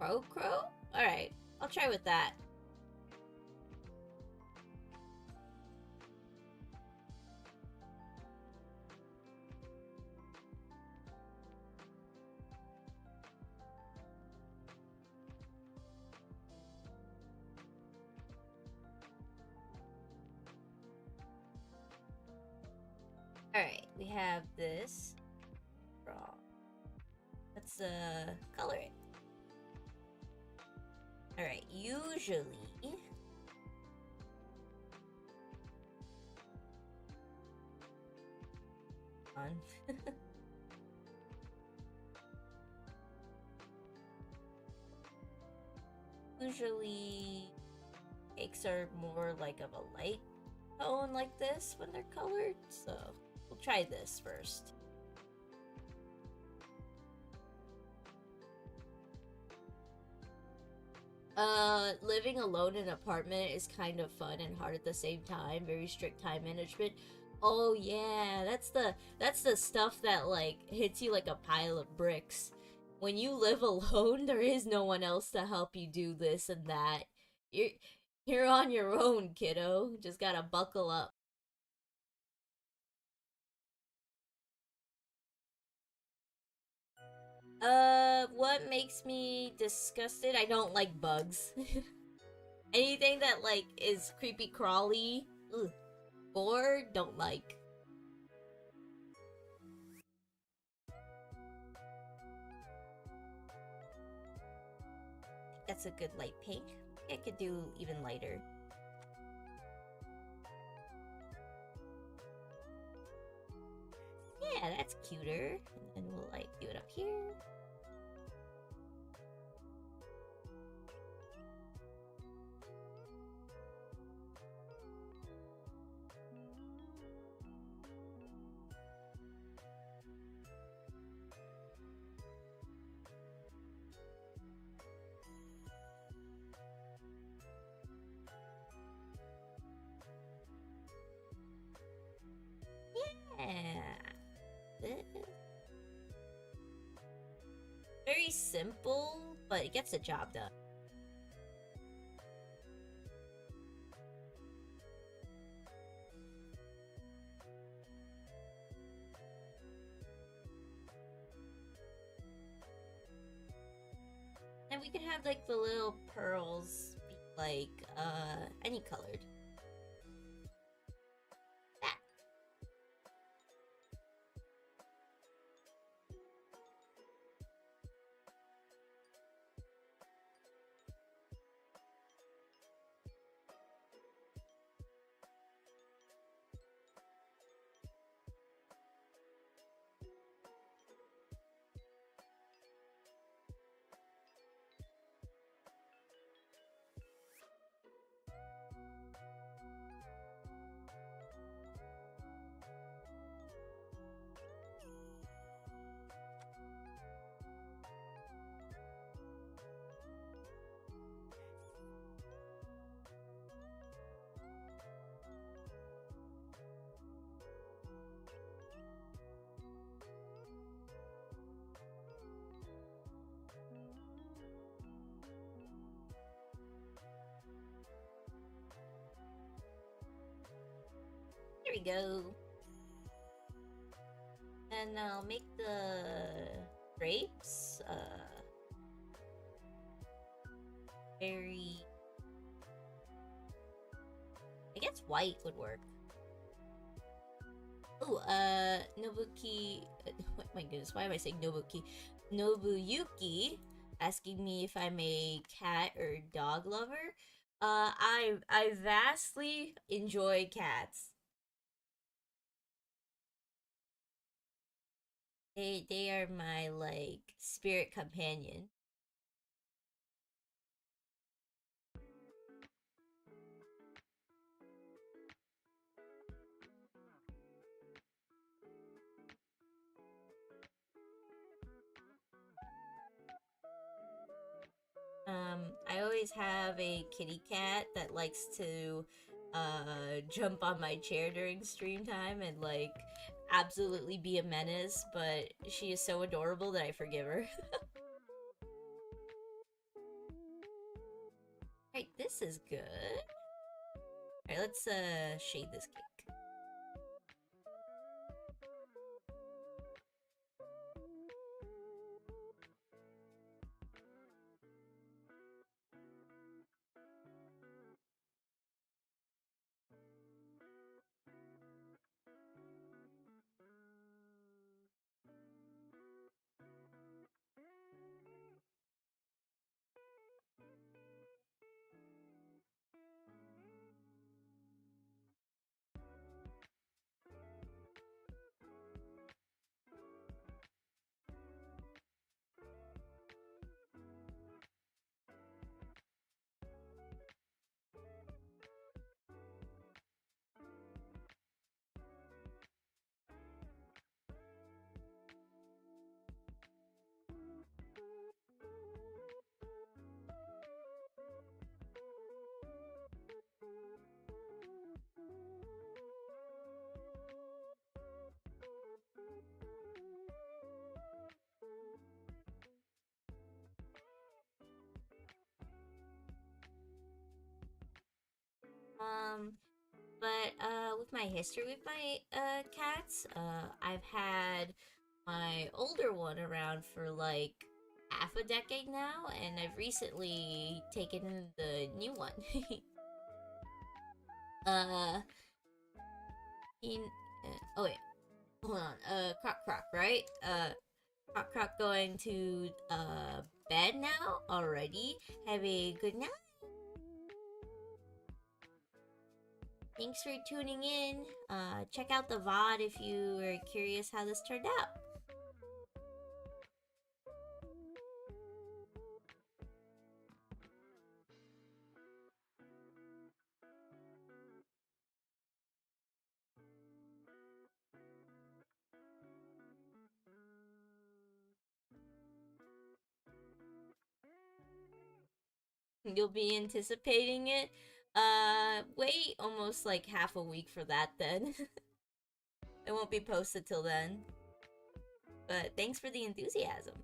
Speaker 1: Crow? Alright, I'll try with that. Alright, we have this. Draw. Let's color it. Alright, usually on usually cakes are more like of a light tone like this when they're colored, so we'll try this first. Living alone in an apartment is kind of fun and hard at the same time. Very strict time management. Oh yeah, that's the stuff that, like, hits you like a pile of bricks. When you live alone, there is no one else to help you do this and that. You're on your own, kiddo. Just gotta buckle up. What makes me disgusted? I don't like bugs. Anything that, like, is creepy crawly, ugh. Or don't like. That's a good light pink. I could do even lighter. Yeah, that's cuter. And we'll, like, do it up here. simple, but it gets the job done. And we could have like the little pearls be like any colored. That. There we go. And I'll make the drapes very... I guess white would work. Oh, Nobuki... oh my goodness, why am I saying Nobuki? Nobuyuki asking me if I'm a cat or dog lover. I vastly enjoy cats. They are my, like, spirit companion. I always have a kitty cat that likes to jump on my chair during stream time and like absolutely be a menace, but she is so adorable that I forgive her. Right, this is good. Alright, let's shade this cake. But with my history with my cats, I've had my older one around for like half a decade now, and I've recently taken the new one. uh, in oh wait, hold on. Croc Croc, right? Croc Croc going to bed now already. Have a good night. Thanks for tuning in. Check out the VOD if you are curious how this turned out. You'll be anticipating it. Wait almost like half a week for that then. It won't be posted till then. But thanks for the enthusiasm.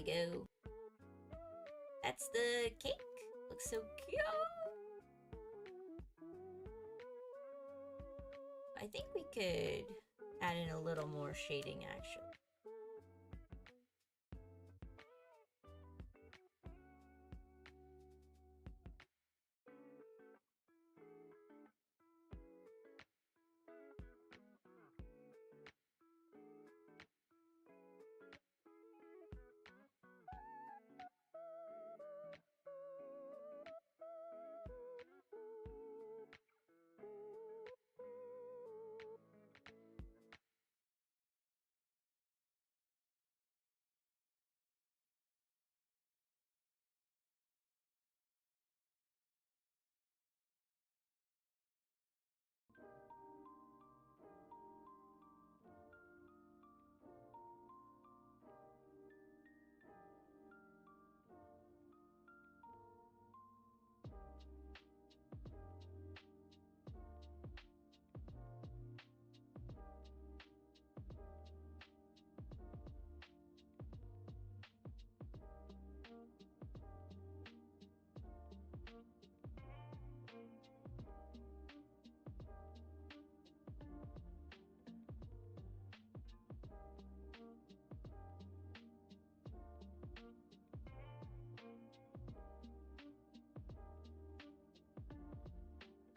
Speaker 1: go. That's the cake. Looks so cute. I think we could add in a little more shading actually.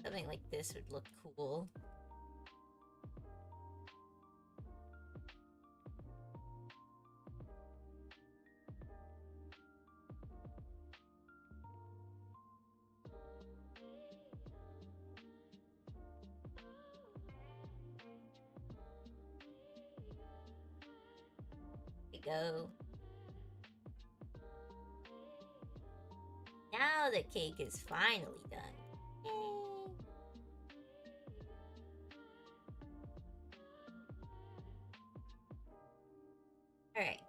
Speaker 1: Something like this would look cool. There we go. Now the cake is finally done. Yay! Alright,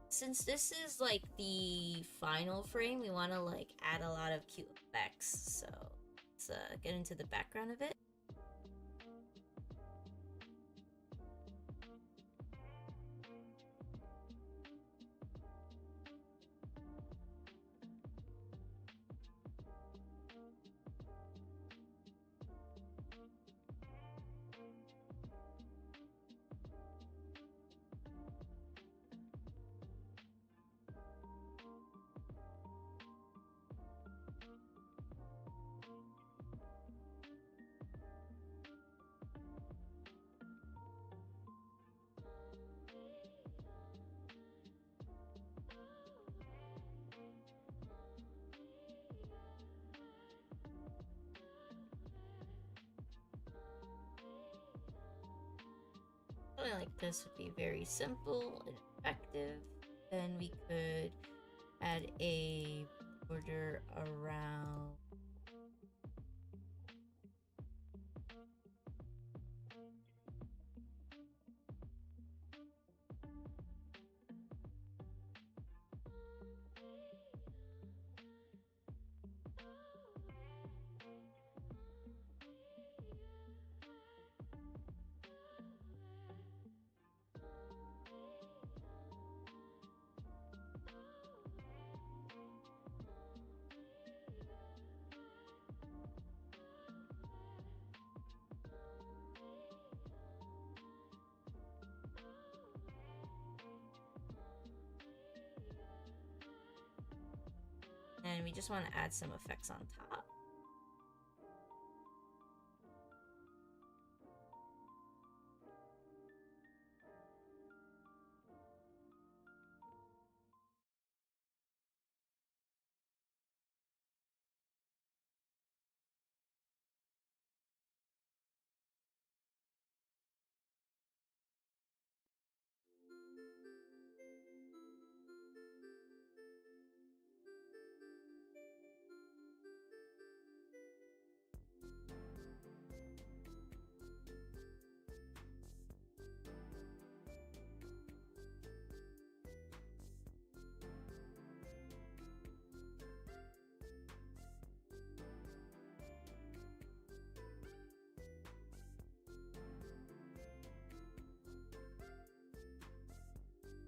Speaker 1: since this is like the final frame, we want to like add a lot of cute effects. So let's get into the background of it. Something like this would be very simple and effective. Then we could add a border around. And we just want to add some effects on top.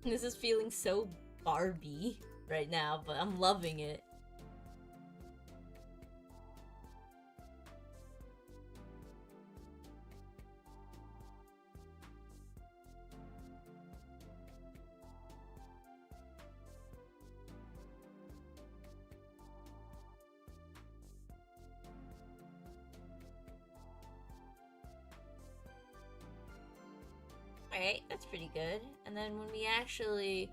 Speaker 1: This is feeling so Barbie right now, but I'm loving it. Alright, that's pretty good. And then when we actually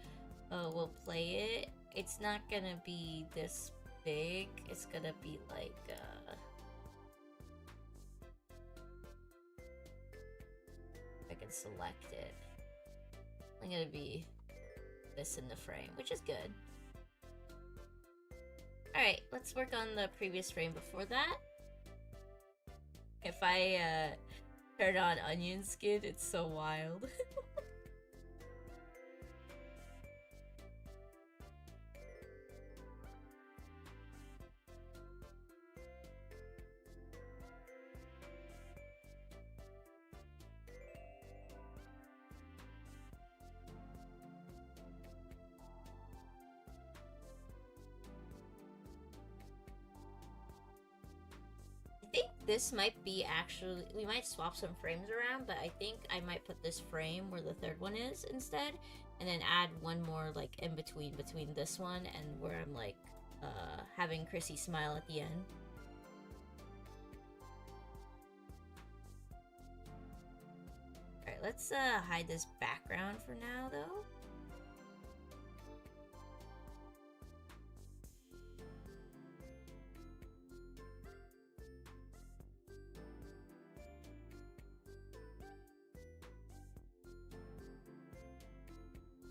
Speaker 1: will play it, it's not gonna be this big. It's gonna be like, I can select it. I'm gonna be this in the frame, which is good. Alright, let's work on the previous frame before that. If I turn on onion skin, it's so wild. I think this might be actually, we might swap some frames around, but I think I might put this frame where the third one is instead, and then add one more like in between this one and where I'm like having Chrissy smile at the end. Alright, let's hide this background for now though.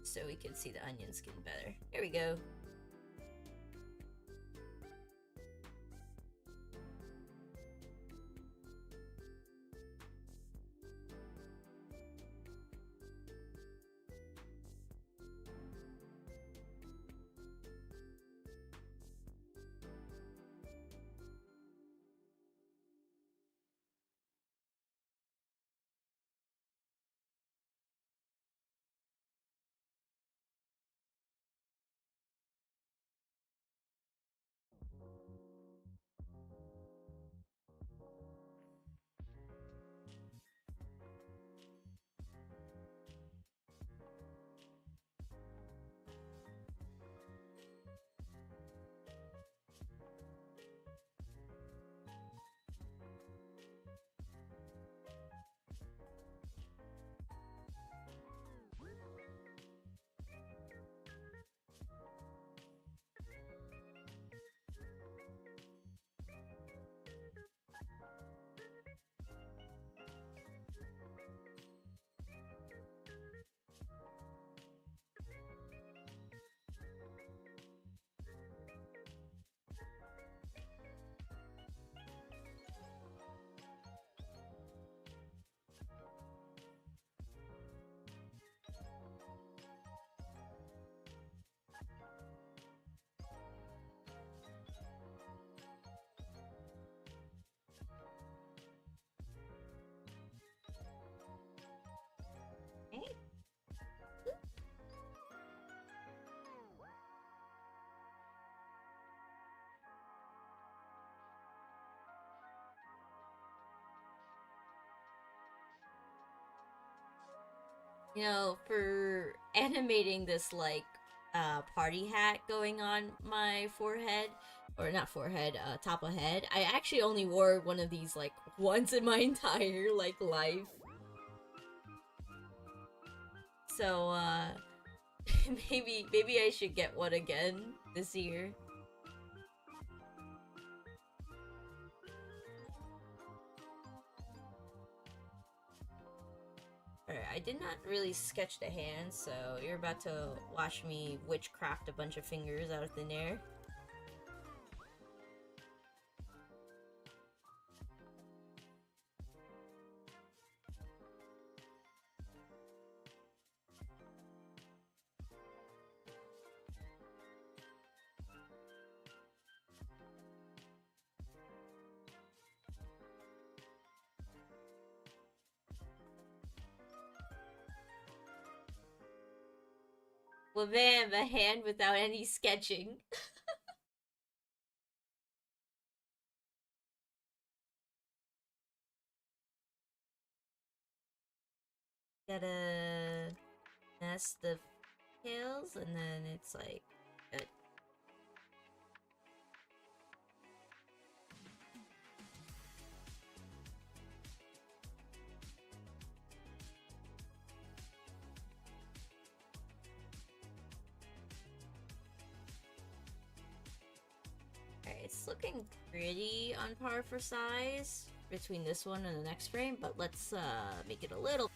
Speaker 1: So we can see the onion skin better. There we go. You know, for animating this like party hat going on my forehead, or not forehead, top of head, I actually only wore one of these like once in my entire like life. So maybe I should get one again this year. Alright, I did not really sketch the hands, so you're about to watch me witchcraft a bunch of fingers out of thin air. Well, man, the hand without any sketching. Gotta nest the tails, and then it's like good. Alright, it's looking pretty on par for size between this one and the next frame, but let's make it a little.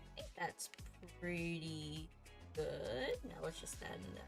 Speaker 1: I think that's pretty good. Now let's just add in that.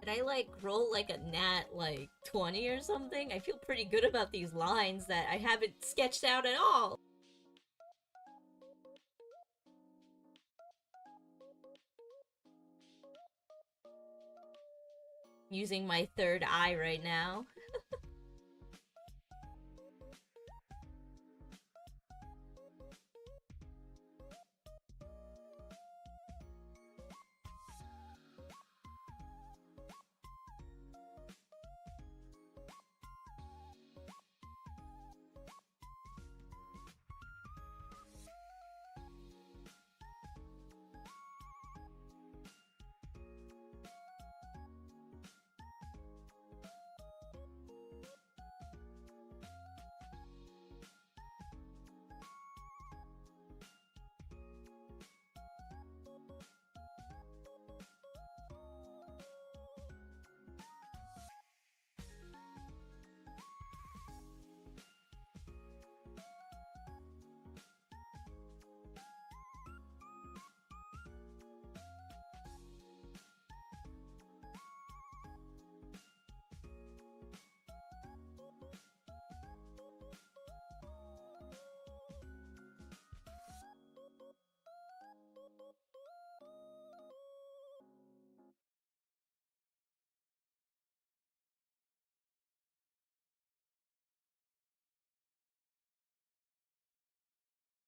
Speaker 1: Did I like roll like a nat like 20 or something? I feel pretty good about these lines that I haven't sketched out at all. Using my third eye right now.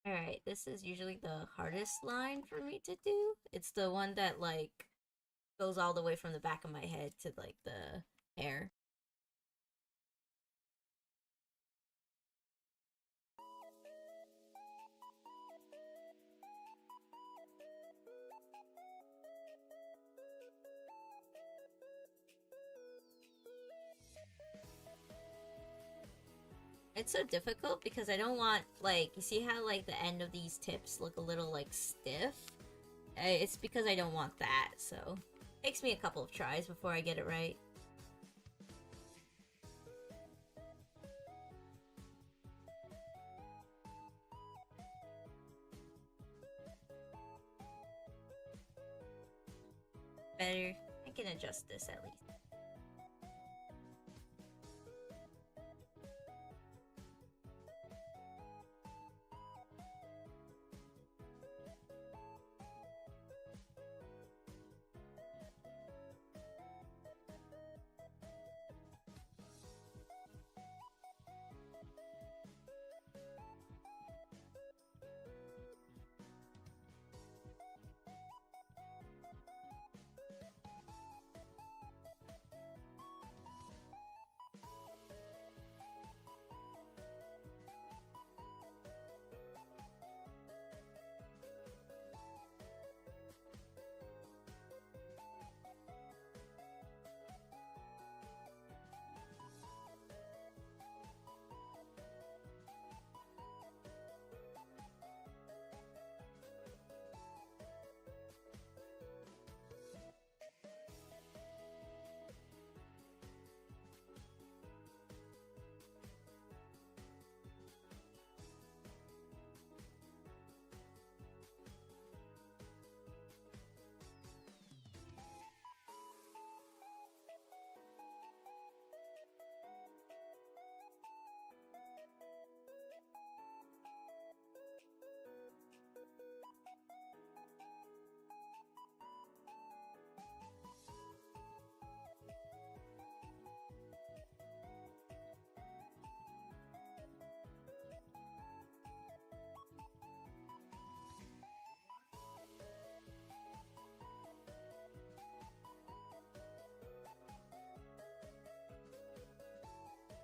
Speaker 1: Alright, this is usually the hardest line for me to do. It's the one that, like, goes all the way from the back of my head to, like, the hair. It's so difficult because I don't want, like, you see how, like, the end of these tips look a little, like, stiff? It's because I don't want that, so it takes me a couple of tries before I get it right. Better. I can adjust this at least.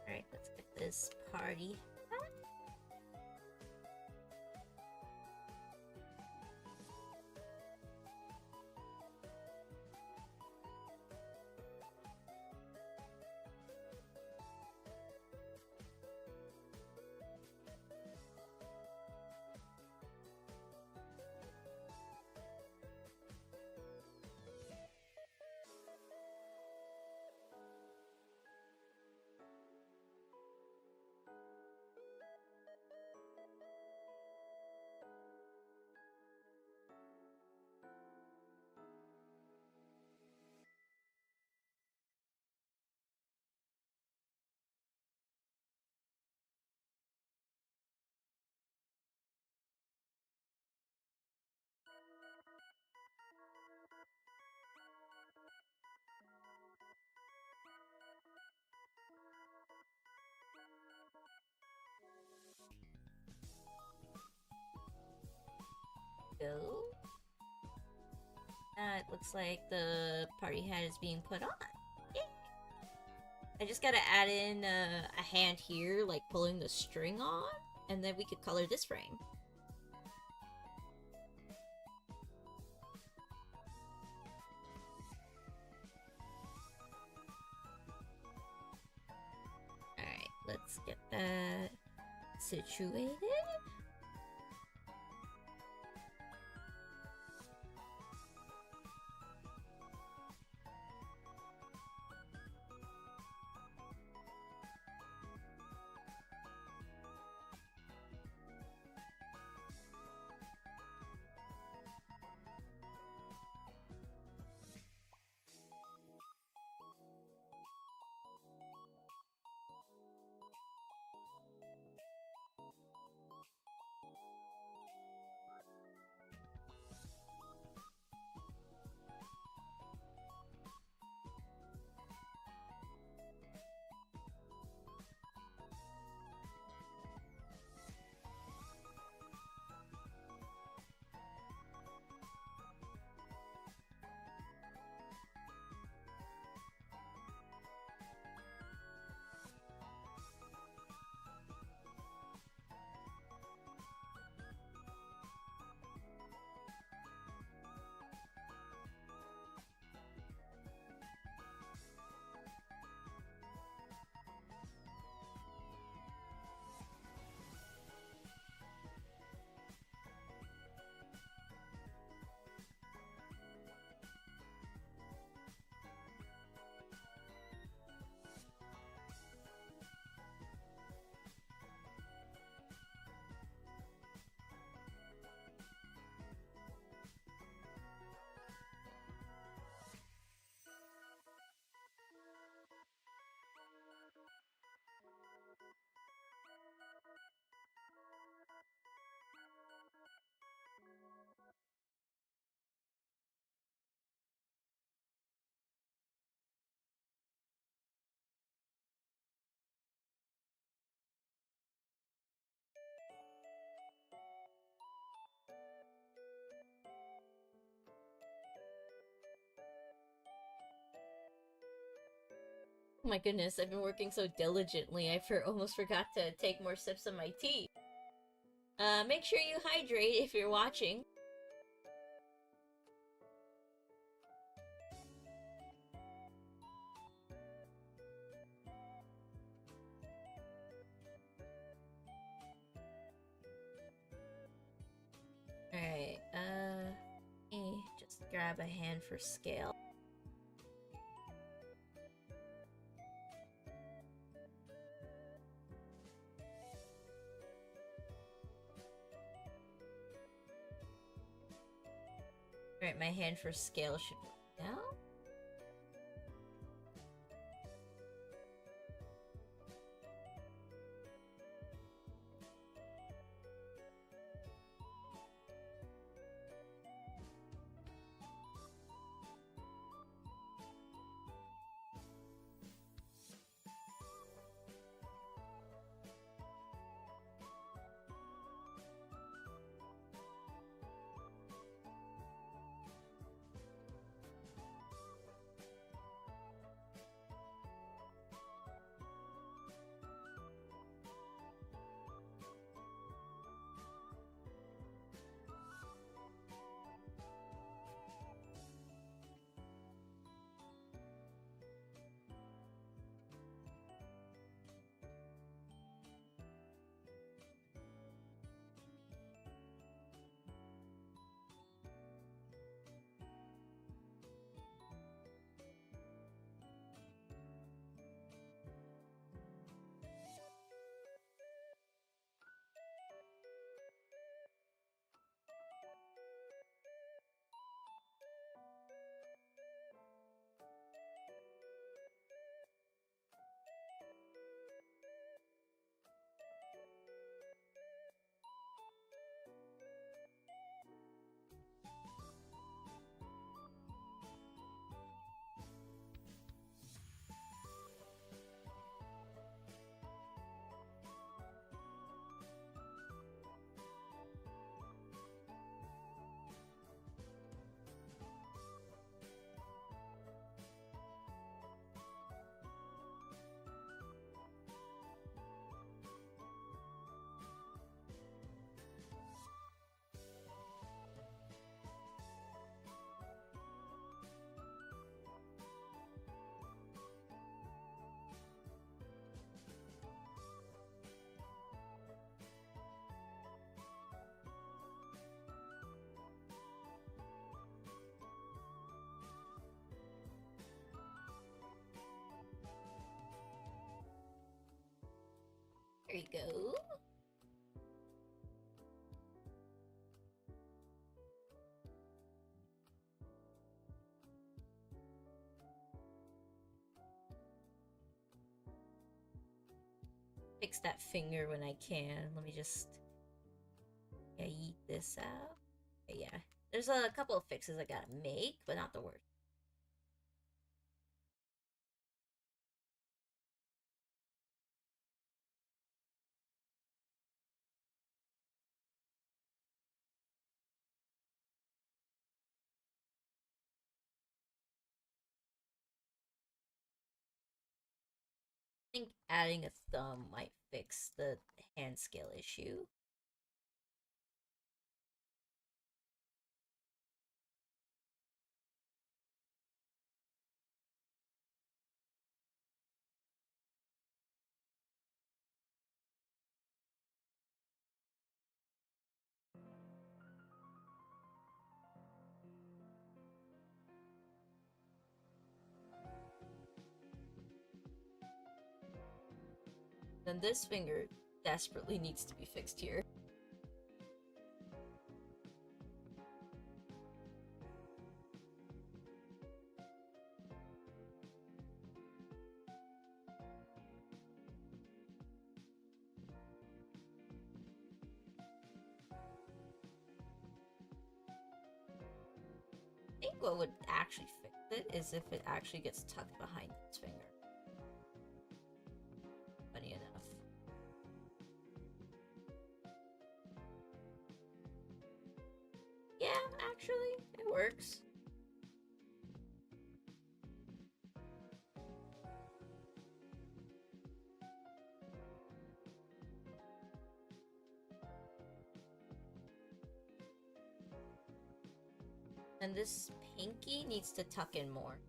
Speaker 1: Alright, let's get this party. Go. It looks like the party hat is being put on. Yay. I just gotta add in a hand here, like pulling the string on, and then we could color this frame. Alright, let's get that situated. Oh my goodness, I've been working so diligently, I almost forgot to take more sips of my tea. Make sure you hydrate if you're watching. Alright, just grab a hand for scale. Alright, my hand for scale should work now. There you go. Fix that finger when I can. Let me just yeet this out. Okay, yeah. There's a couple of fixes I gotta make, but not the worst. I think adding a thumb might fix the hand scale issue. Then this finger desperately needs to be fixed here. I think what would actually fix it is if it actually gets tucked behind this finger. Funny enough. Yeah, actually, it works. And this pinky needs to tuck in more.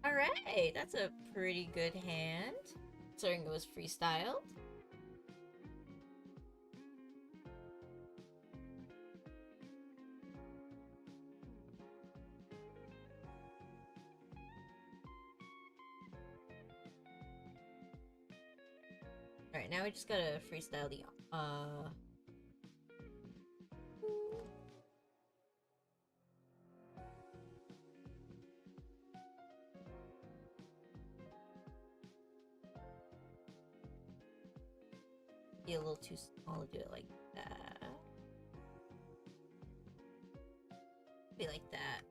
Speaker 1: Alright, that's a pretty good hand. Considering it was freestyled. Alright, now we just gotta freestyle the be a little too small to do it like that. Be like that.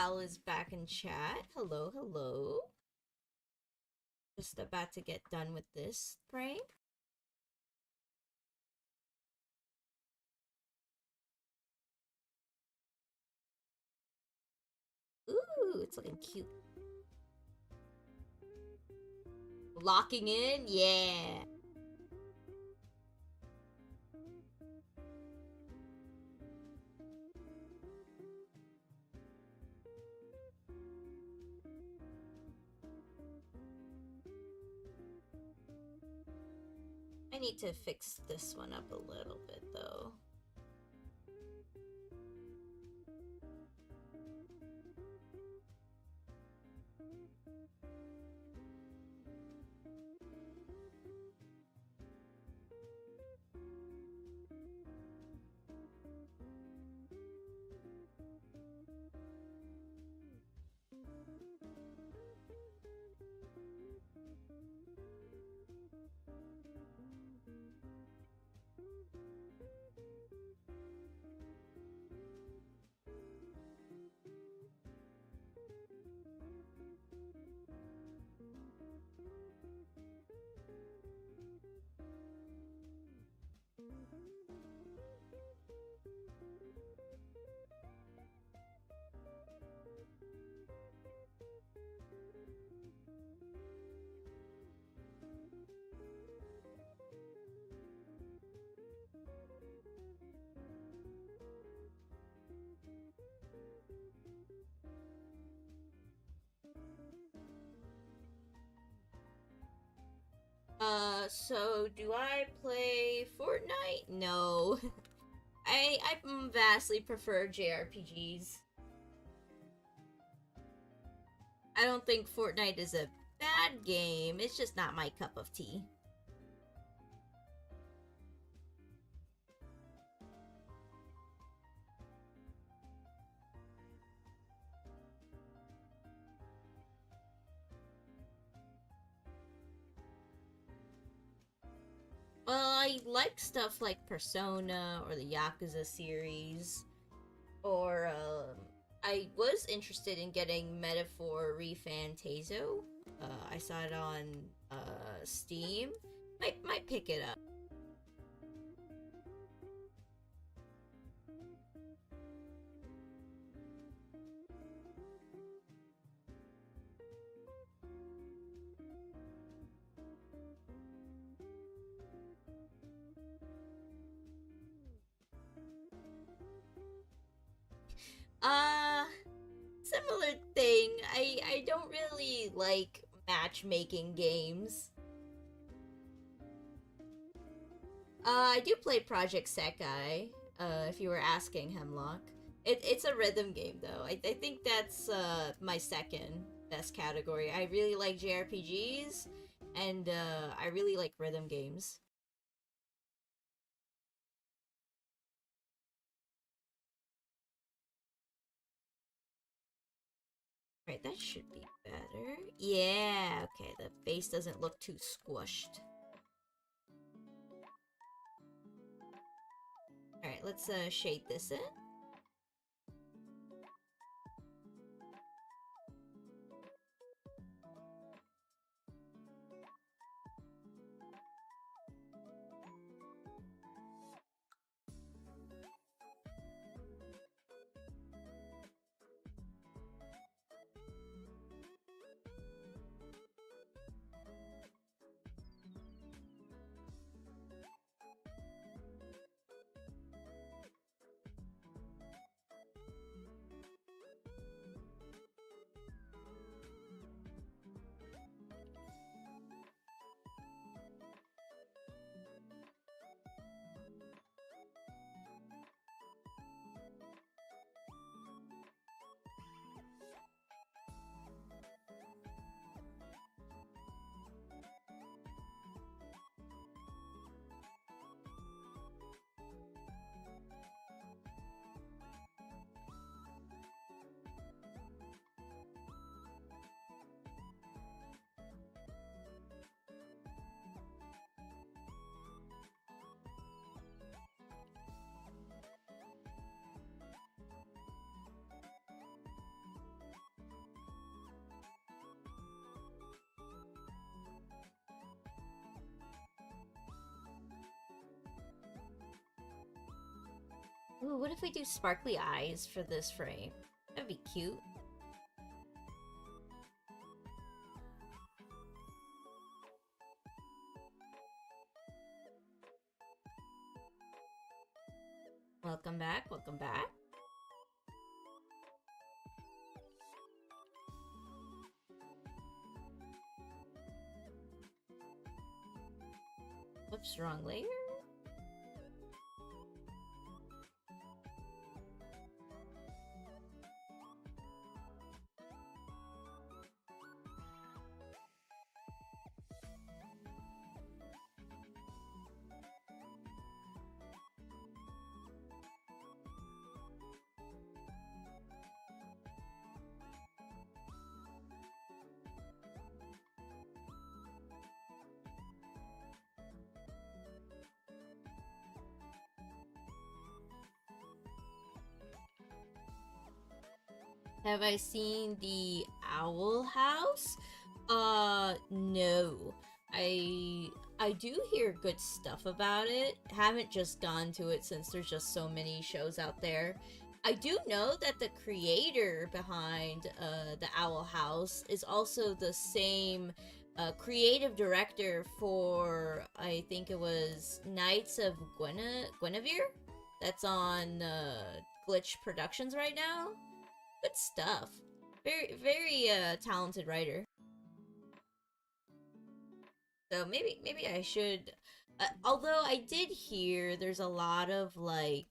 Speaker 1: Al is back in chat. Hello, hello. Just about to get done with this frame. Ooh, it's looking cute. Locking in? Yeah. I need to fix this one up a little bit, though. So do I play Fortnite? No. I vastly prefer JRPGs. I don't think Fortnite is a bad game, it's just not my cup of tea. Well, I like stuff like Persona or the Yakuza series, or I was interested in getting Metaphor Refantazo. I saw it on Steam. Might pick it up. Similar thing. I don't really like matchmaking games. I do play Project Sekai, if you were asking, Hemlock. It's a rhythm game, though. I think that's my second best category. I really like JRPGs, and I really like rhythm games. Right, that should be better. Yeah, okay, the face doesn't look too squished. Alright, let's shade this in. Ooh, what if we do sparkly eyes for this frame? That'd be cute. Welcome back, welcome back. Whoops, wrong layer. Have I seen the Owl House? No. I do hear good stuff about it. Haven't just gone to it since there's just so many shows out there. I do know that the creator behind the Owl House is also the same creative director for, I think it was Knights of Guinevere? That's on Glitch Productions right now. Good stuff. Very talented writer. So maybe I should. Although I did hear there's a lot of like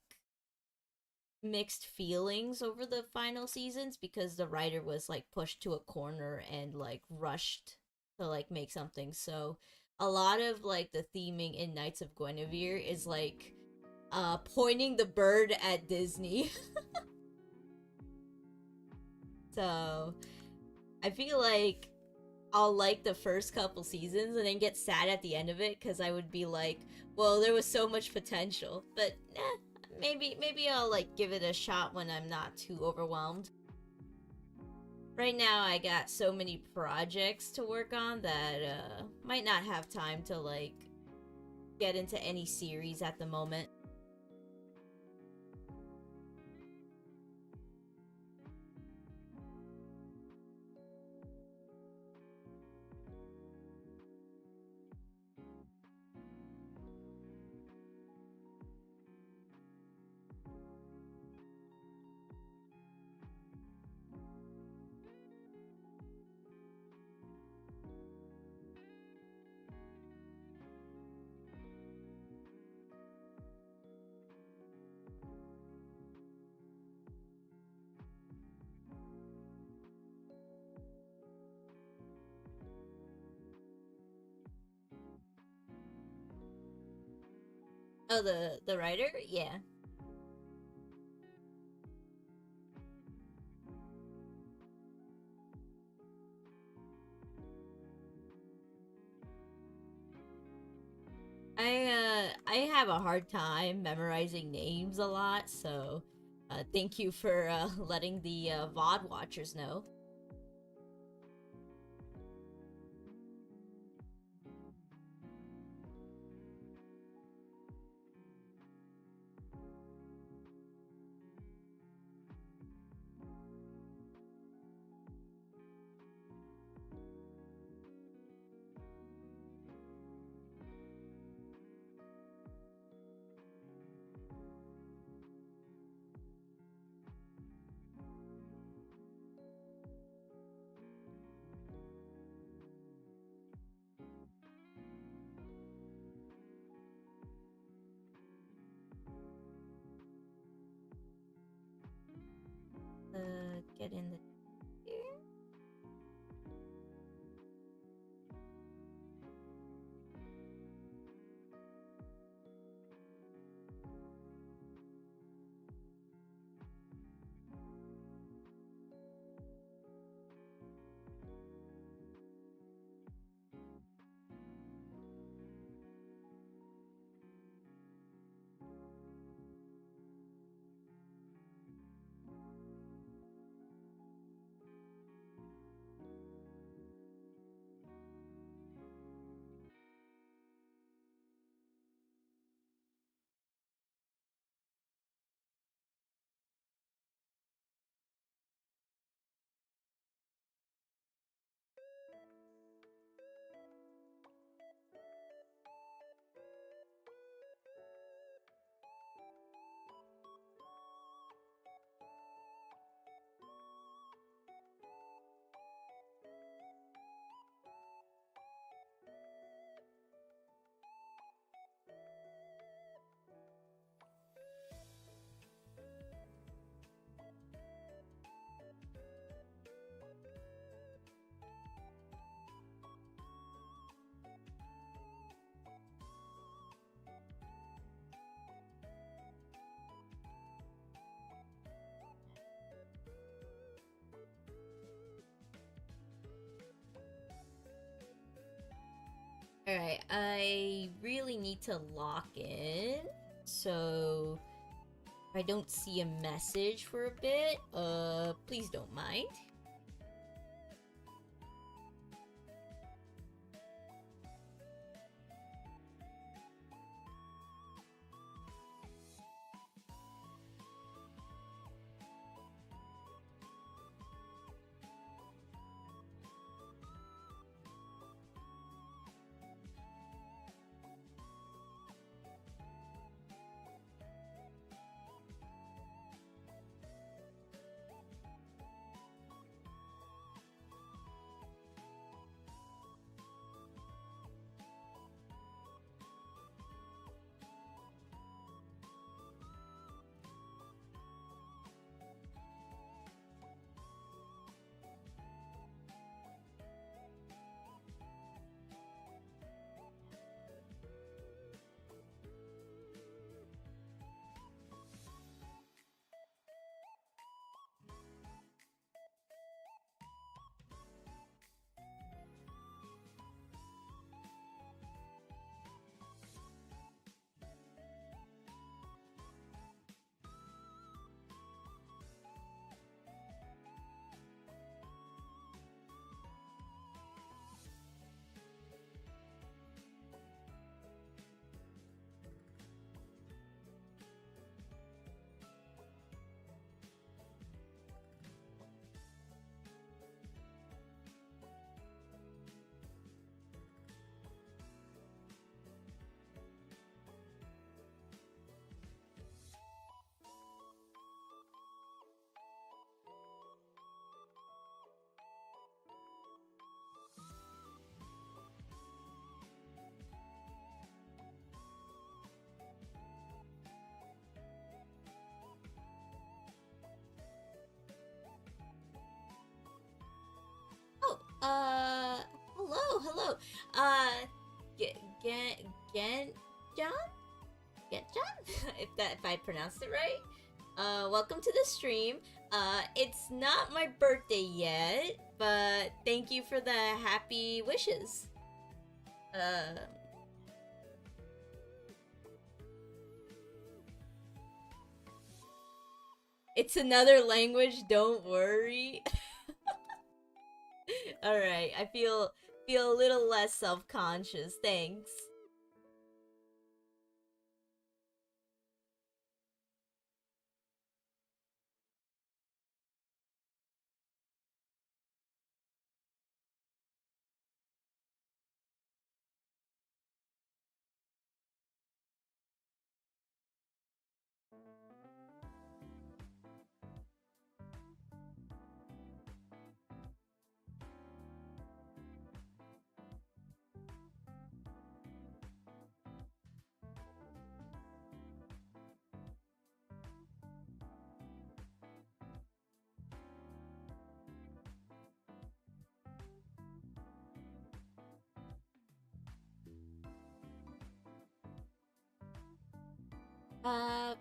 Speaker 1: mixed feelings over the final seasons because the writer was like pushed to a corner and like rushed to like make something. So a lot of like the theming in Knights of Guinevere is like pointing the bird at Disney. So I feel like I'll like the first couple seasons and then get sad at the end of it because I would be like, well, there was so much potential. But maybe I'll like give it a shot when I'm not too overwhelmed. Right now I got so many projects to work on that might not have time to like get into any series at the moment. Oh, the writer? Yeah. I have a hard time memorizing names a lot, so thank you for letting the VOD watchers know. Get in the here. Alright, I really need to lock in, so if I don't see a message for a bit, please don't mind. hello. Get Gen John? Get John? If I pronounced it right. Welcome to the stream. It's not my birthday yet, but thank you for the happy wishes. It's another language, don't worry. Alright, I feel a little less self-conscious, thanks.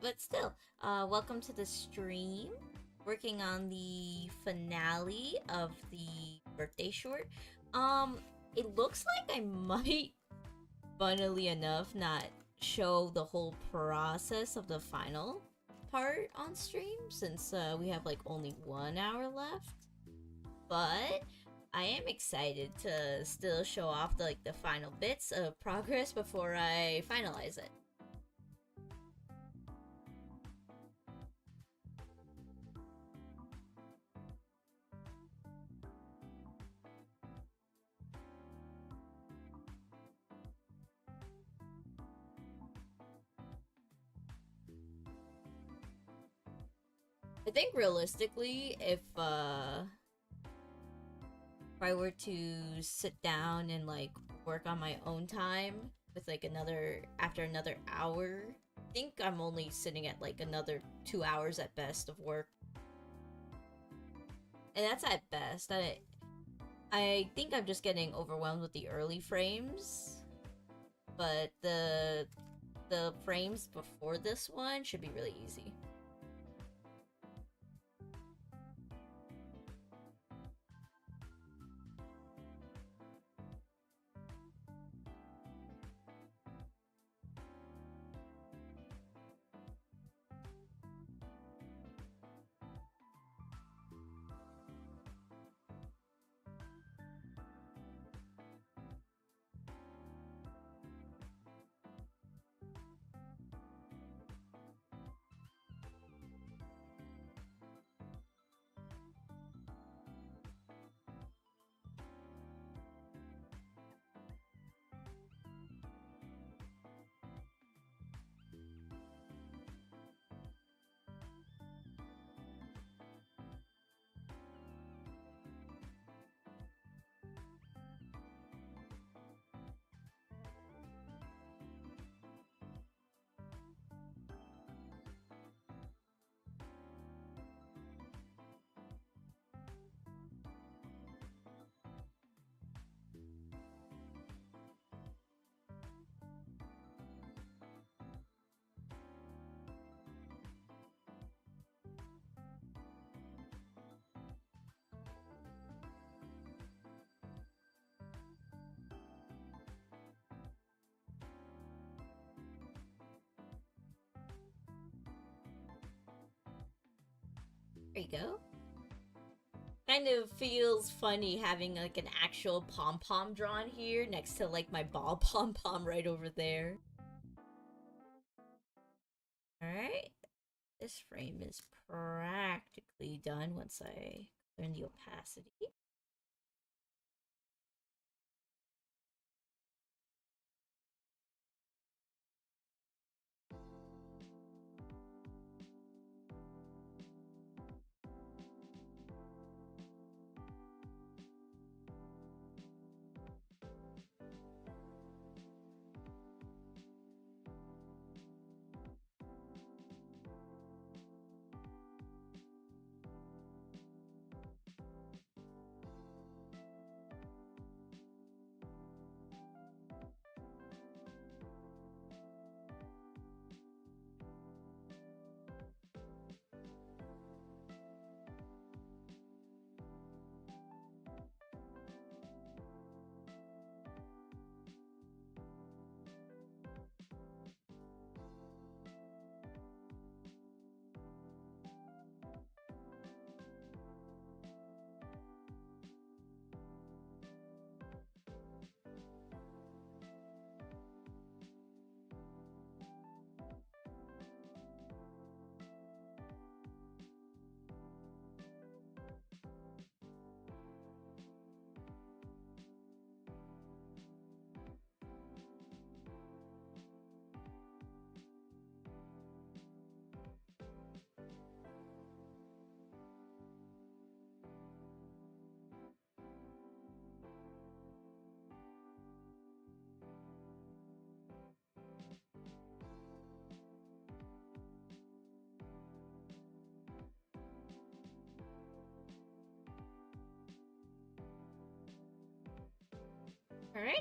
Speaker 1: But still, welcome to the stream. Working on the finale of the birthday short. It looks like I might, funnily enough, not show the whole process of the final part on stream since we have like only 1 hour left. But I am excited to still show off the final bits of progress before I finalize it. I think realistically, if I were to sit down and like work on my own time with like after another hour, I think I'm only sitting at like another 2 hours at best of work. And that's at best. I think I'm just getting overwhelmed with the early frames. But the frames before this one should be really easy. There you go. Kind of feels funny having like an actual pom-pom drawn here next to like my ball pom-pom right over there. Alright. This frame is practically done once I learn the opacity.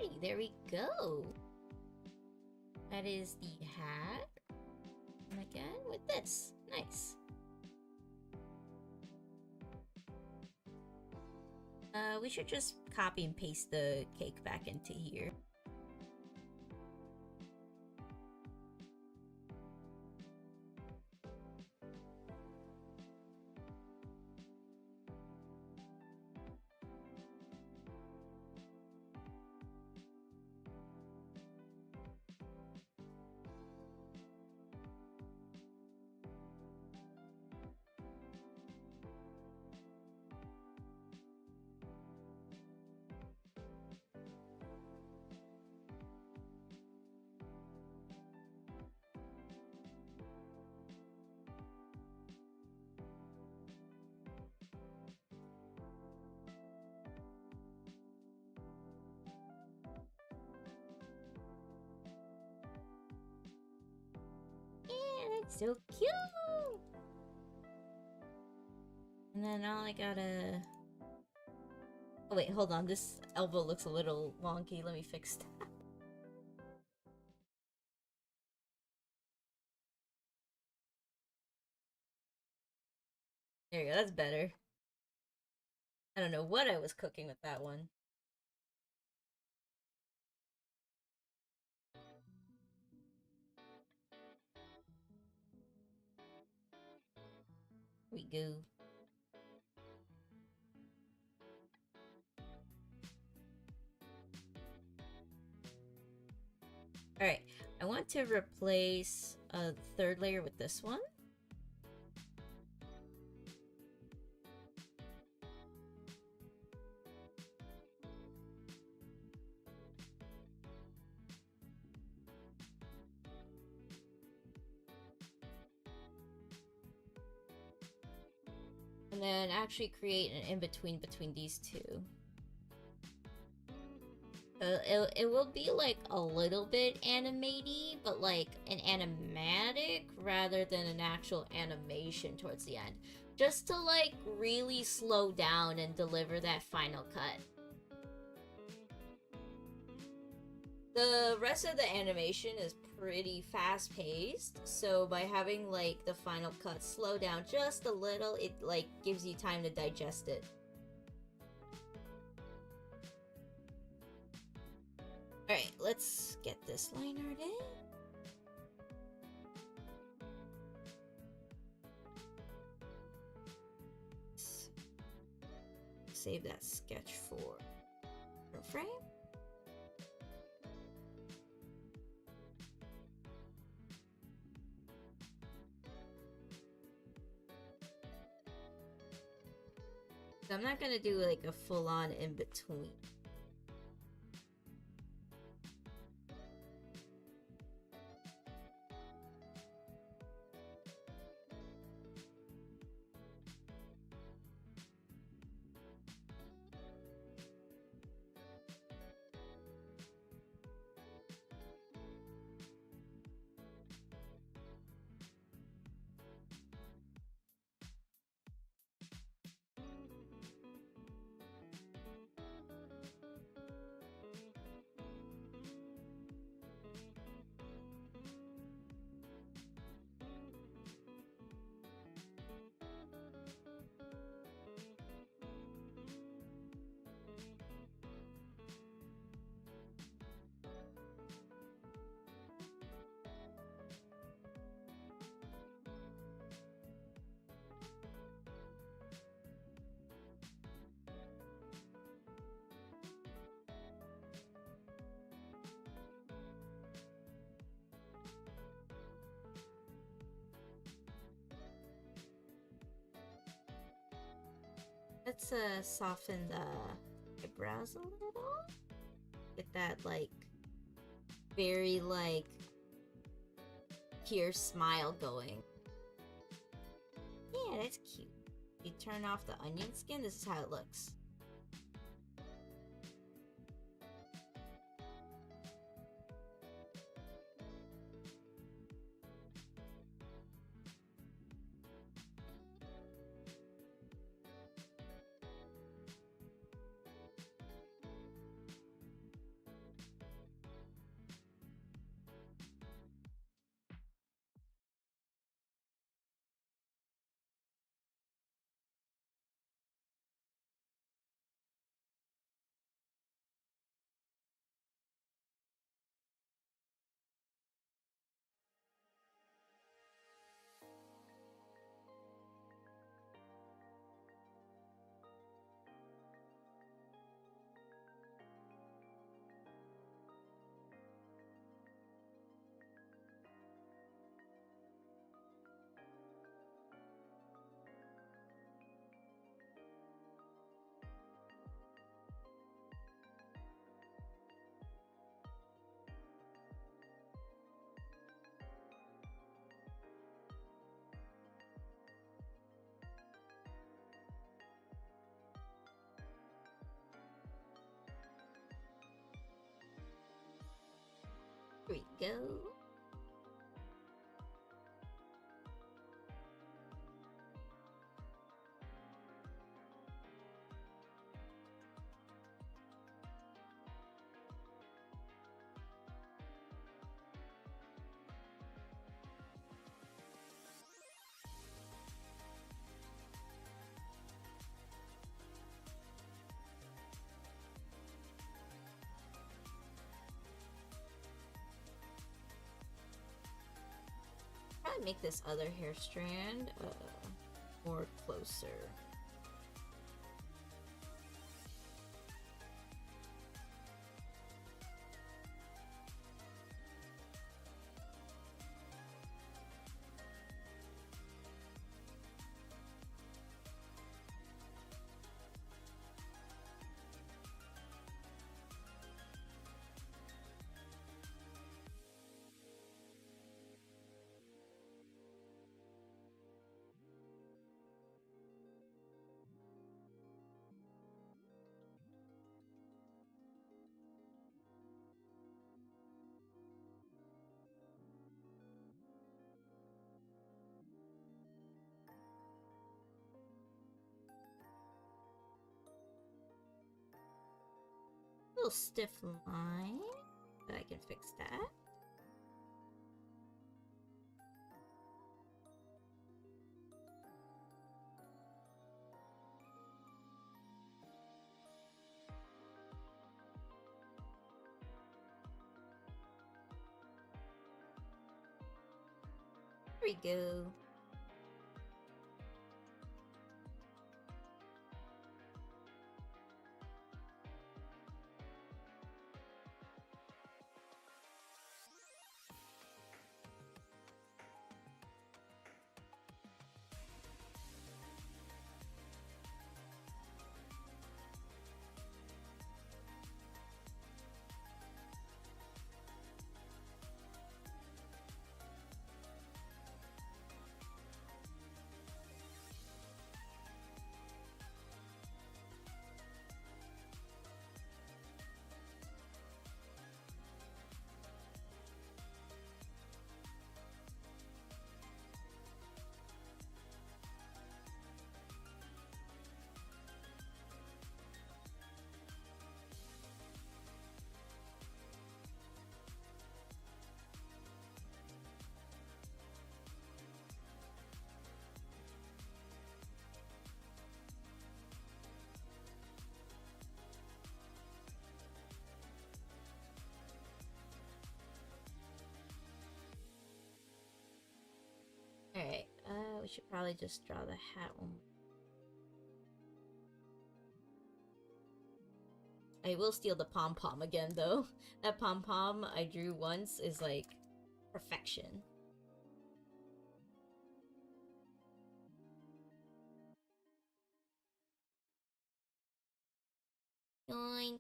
Speaker 1: Alrighty, there we go. That is the hat. And again with this. Nice. We should just copy and paste the cake back into here. So cute! And then all I gotta... Oh wait, hold on. This elbow looks a little wonky. Let me fix that. There you go, that's better. I don't know what I was cooking with that one. We go. Alright, I want to replace the third layer with this one. And then actually create an in-between between these two. It will be like a little bit animaty, but like an animatic rather than an actual animation towards the end. Just to like really slow down and deliver that final cut. The rest of the animation is pretty fast-paced, so by having like the final cut slow down just a little, it like gives you time to digest it. Alright, let's get this line art in. Save that sketch for frame. So I'm not gonna do like a full-on in-between. Let's soften the eyebrows a little. Get that like very like pure smile going. Yeah, that's cute. You turn off the onion skin, this is how it looks. go. Probably make this other hair strand more closer. Little stiff line, but I can fix that. There we go. Alright, we should probably just draw the hat one. I will steal the pom-pom again, though. That pom-pom I drew once is, like, perfection. Yoink.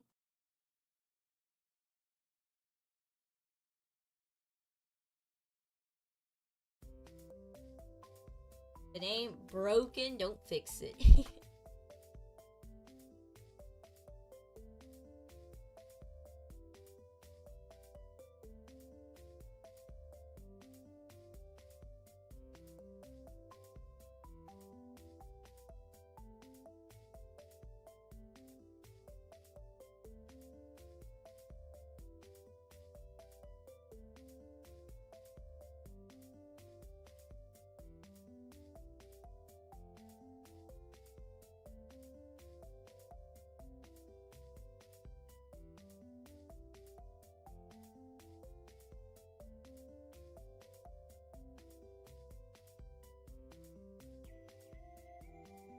Speaker 1: If it ain't broken, don't fix it.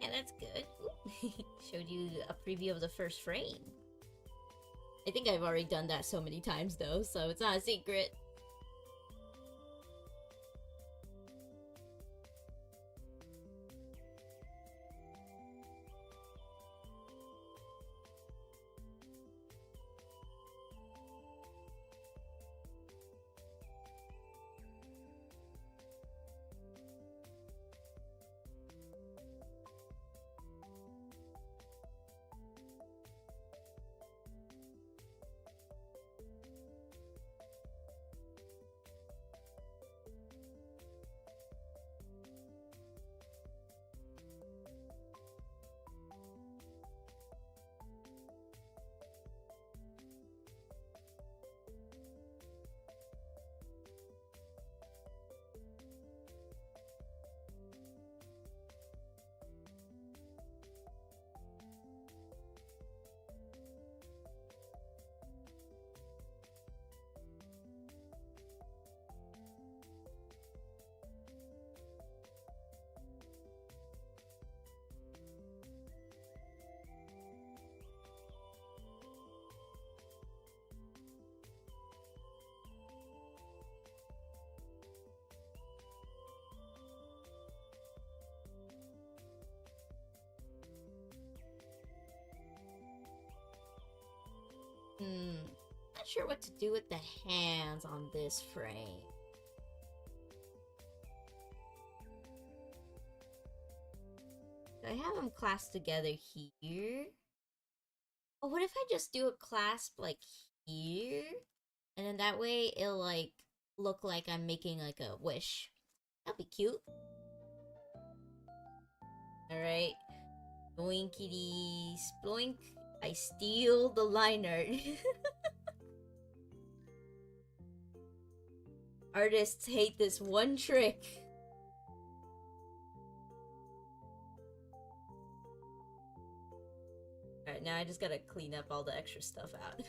Speaker 1: Yeah, that's good. Showed you a preview of the first frame. I think I've already done that so many times though, so it's not a secret. sure what to do with the hands on this frame. I have them clasped together here. Oh, what if I just do a clasp like here? And then that way it'll like look like I'm making like a wish. That'd be cute. Alright. Boinkity sploink. I steal the liner. Artists hate this one trick. Alright, now I just gotta clean up all the extra stuff out.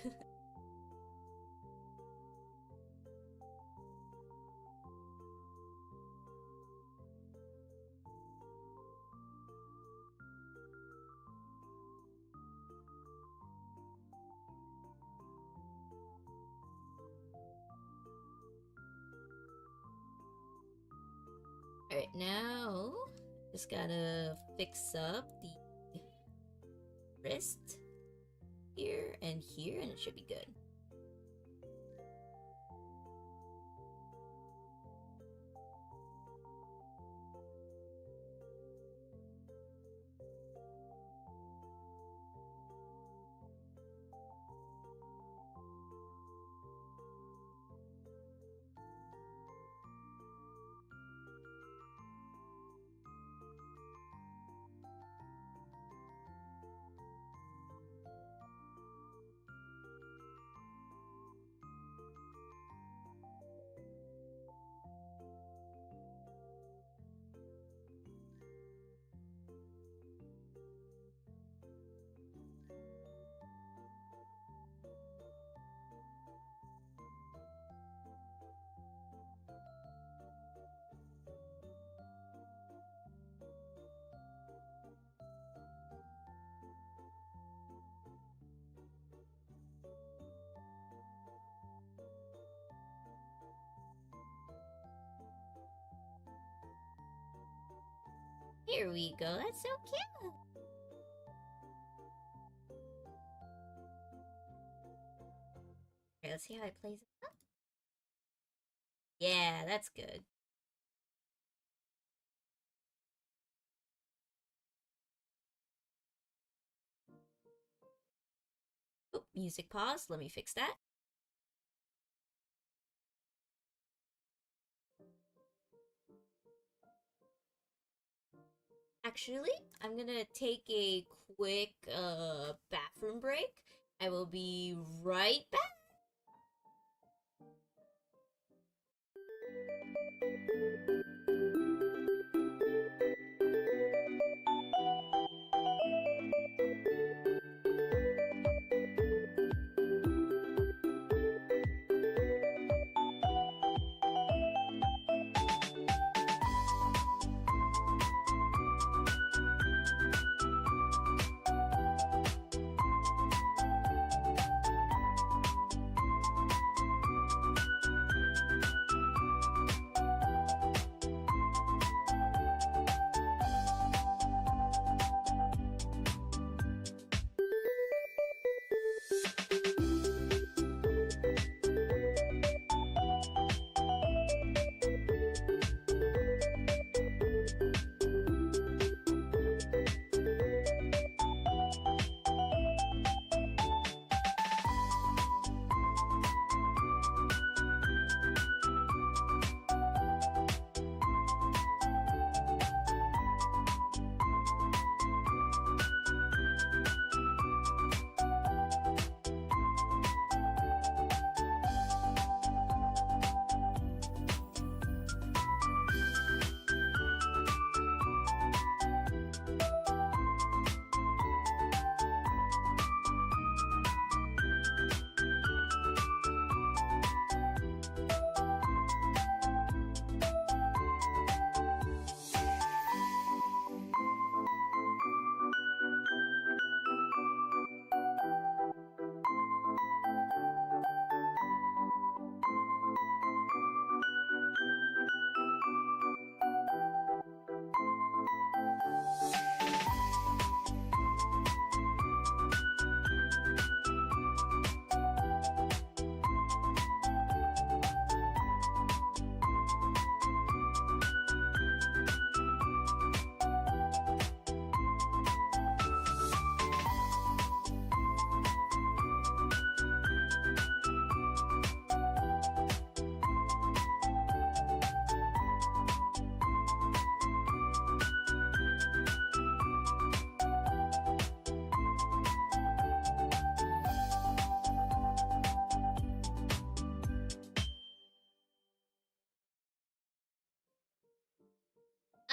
Speaker 1: Alright, now just gotta fix up the wrist here and here, and it should be good. Here we go, that's so cute! Okay, let's see how it plays out. Yeah, that's good. Oh, music pause, let me fix that. Actually, I'm gonna take a quick bathroom break. I will be right back.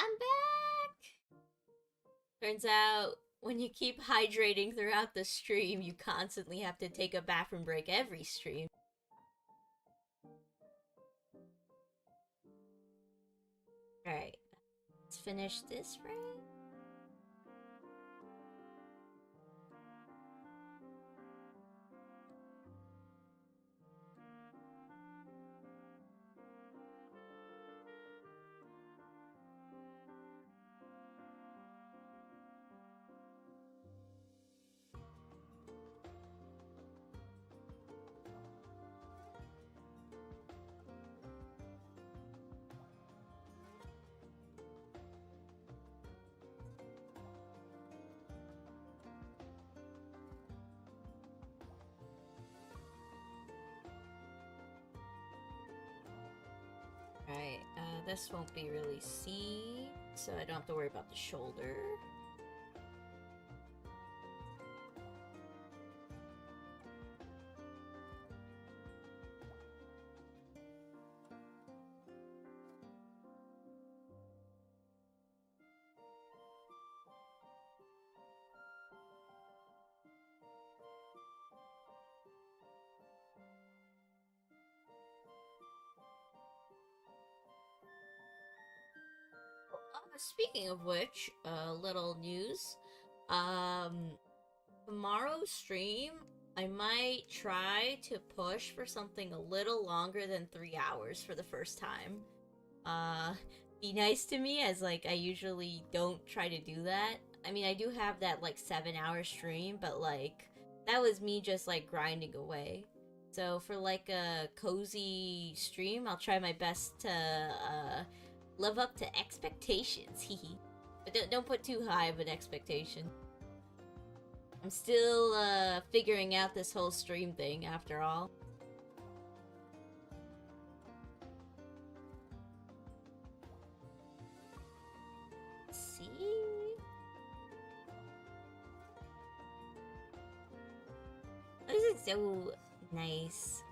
Speaker 1: I'm back! Turns out, when you keep hydrating throughout the stream, you constantly have to take a bathroom break every stream. Alright, let's finish this right. Alright, this won't be really seen, so I don't have to worry about the shoulder. Speaking of which, little news. Tomorrow's stream, I might try to push for something a little longer than 3 hours for the first time. Be nice to me, as like I usually don't try to do that. I mean, I do have that like 7-hour stream, but like that was me just like grinding away. So for like a cozy stream, I'll try my best to live up to expectations. Hehe. But don't put too high of an expectation. I'm still figuring out this whole stream thing after all. Let's see. This is so nice.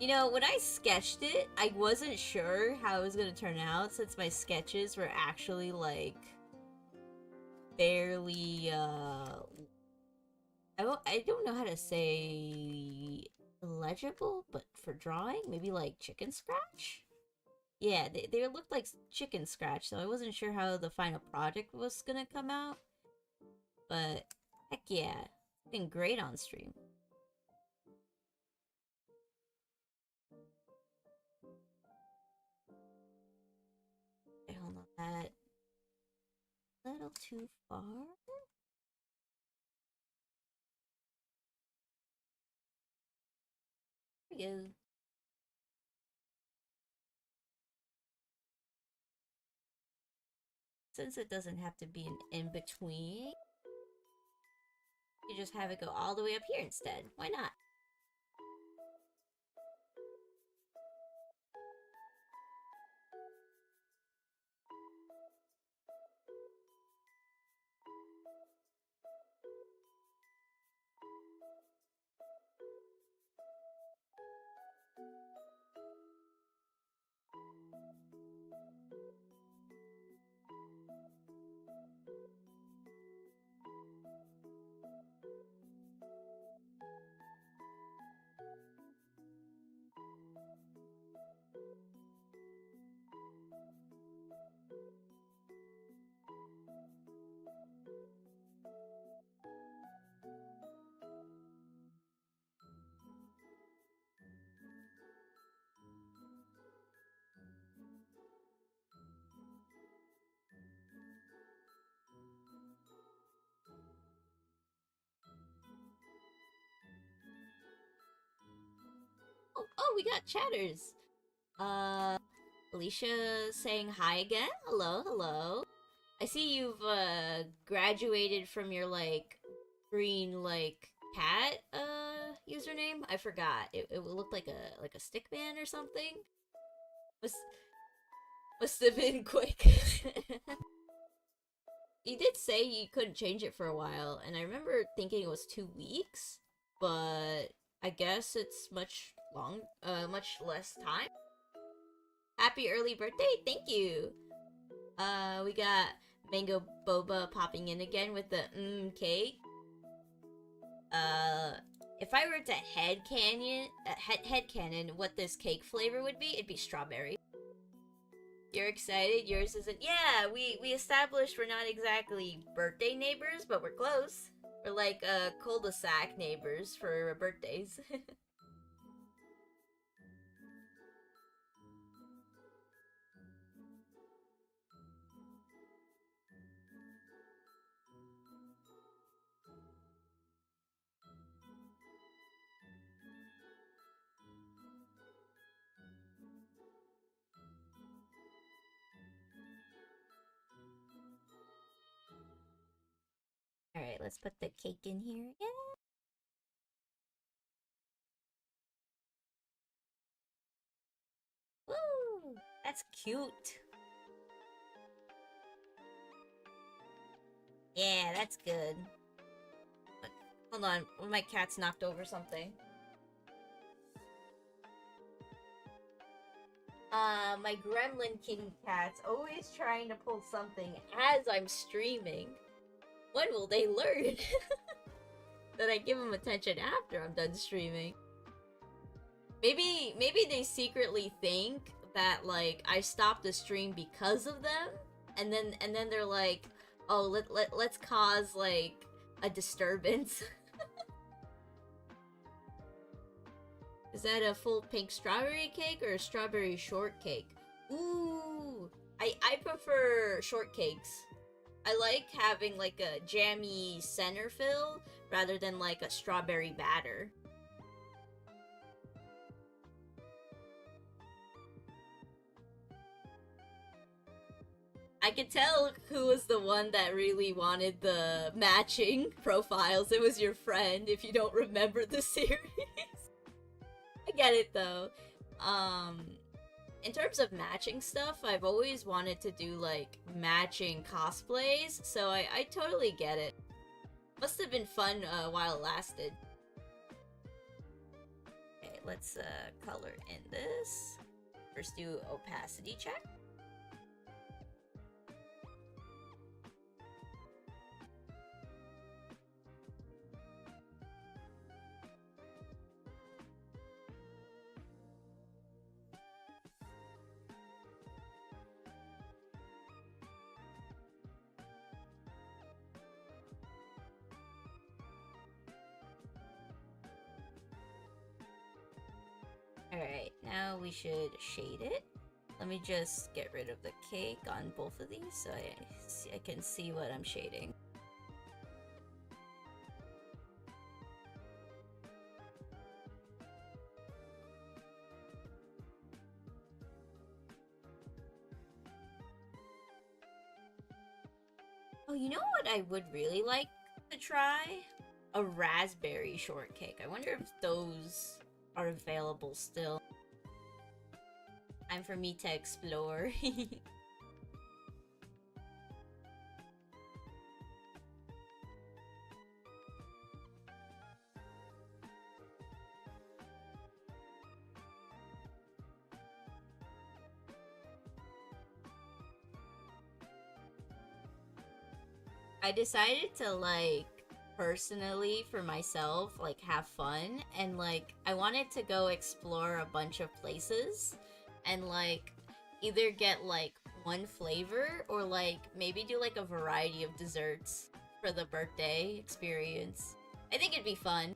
Speaker 1: You know, when I sketched it, I wasn't sure how it was gonna turn out since my sketches were actually like barely I don't know how to say legible, but for drawing, maybe like chicken scratch? Yeah, they looked like chicken scratch, so I wasn't sure how the final project was gonna come out. But heck yeah, it's been great on stream. Okay, hold on, that a little too far. There we go. Since it doesn't have to be an in-between, you just have it go all the way up here instead. Why not? Oh, we got chatters. Alicia saying hi again. Hello, hello. I see you've graduated from your like green like cat username. I forgot. It looked like a stick man or something. Must have been quick. You did say you couldn't change it for a while, and I remember thinking it was 2 weeks, but I guess it's much less time. Happy early birthday. Thank you. We got Mango Boba popping in again with the cake. If I were to headcanon what this cake flavor would be, it'd be strawberry. You're excited? Yours isn't? Yeah, we established we're not exactly birthday neighbors, but we're close. We're like cul-de-sac neighbors for birthdays. Alright, let's put the cake in here. Yeah. Woo! That's cute. Yeah, that's good. But, hold on, my cat's knocked over something. My gremlin kitty cat's always trying to pull something as I'm streaming. When will they learn that I give them attention after I'm done streaming? Maybe they secretly think that like I stopped the stream because of them, and then they're like, oh, let's cause like a disturbance. Is that a full pink strawberry cake or a strawberry shortcake? Ooh, I prefer shortcakes. I like having like a jammy center fill rather than like a strawberry batter. I could tell who was the one that really wanted the matching profiles. It was your friend, if you don't remember the series. I get it though. In terms of matching stuff, I've always wanted to do like matching cosplays, so I totally get it. Must have been fun while it lasted. Okay, let's color in this. First do opacity check. Alright, now we should shade it. Let me just get rid of the cake on both of these so I can see what I'm shading. Oh, you know what I would really like to try? A raspberry shortcake. I wonder if those are available still. Time for me to explore. I decided to like personally for myself like have fun, and like I wanted to go explore a bunch of places and like either get like one flavor or like maybe do like a variety of desserts for the birthday experience. I think it'd be fun.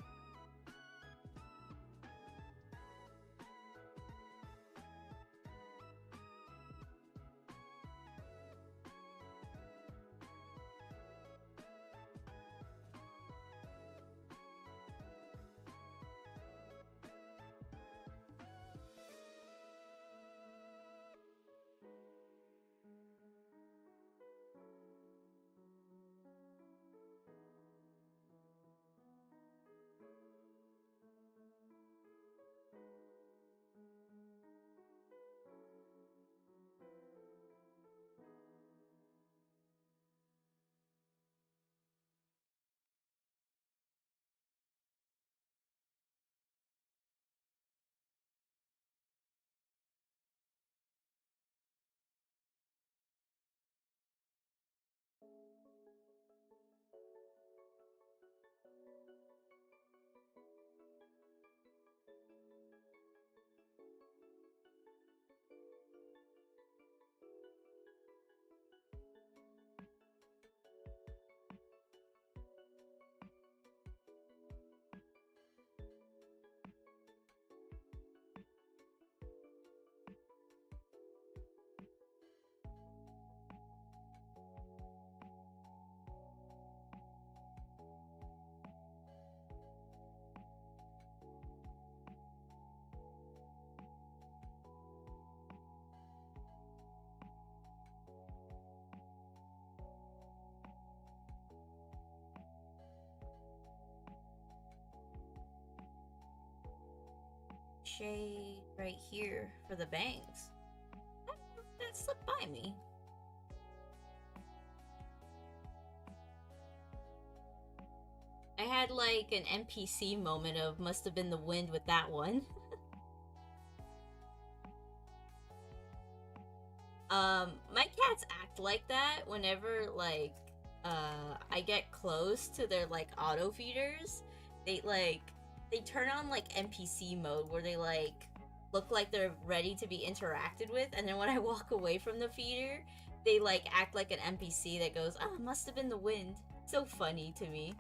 Speaker 1: shade right here for the bangs. That slipped by me. I had like an NPC moment of must have been the wind with that one. My cats act like that whenever like I get close to their like auto feeders. They turn on like NPC mode where they like look like they're ready to be interacted with, and then when I walk away from the feeder, they like act like an NPC that goes, "Oh, must have been the wind." So funny to me.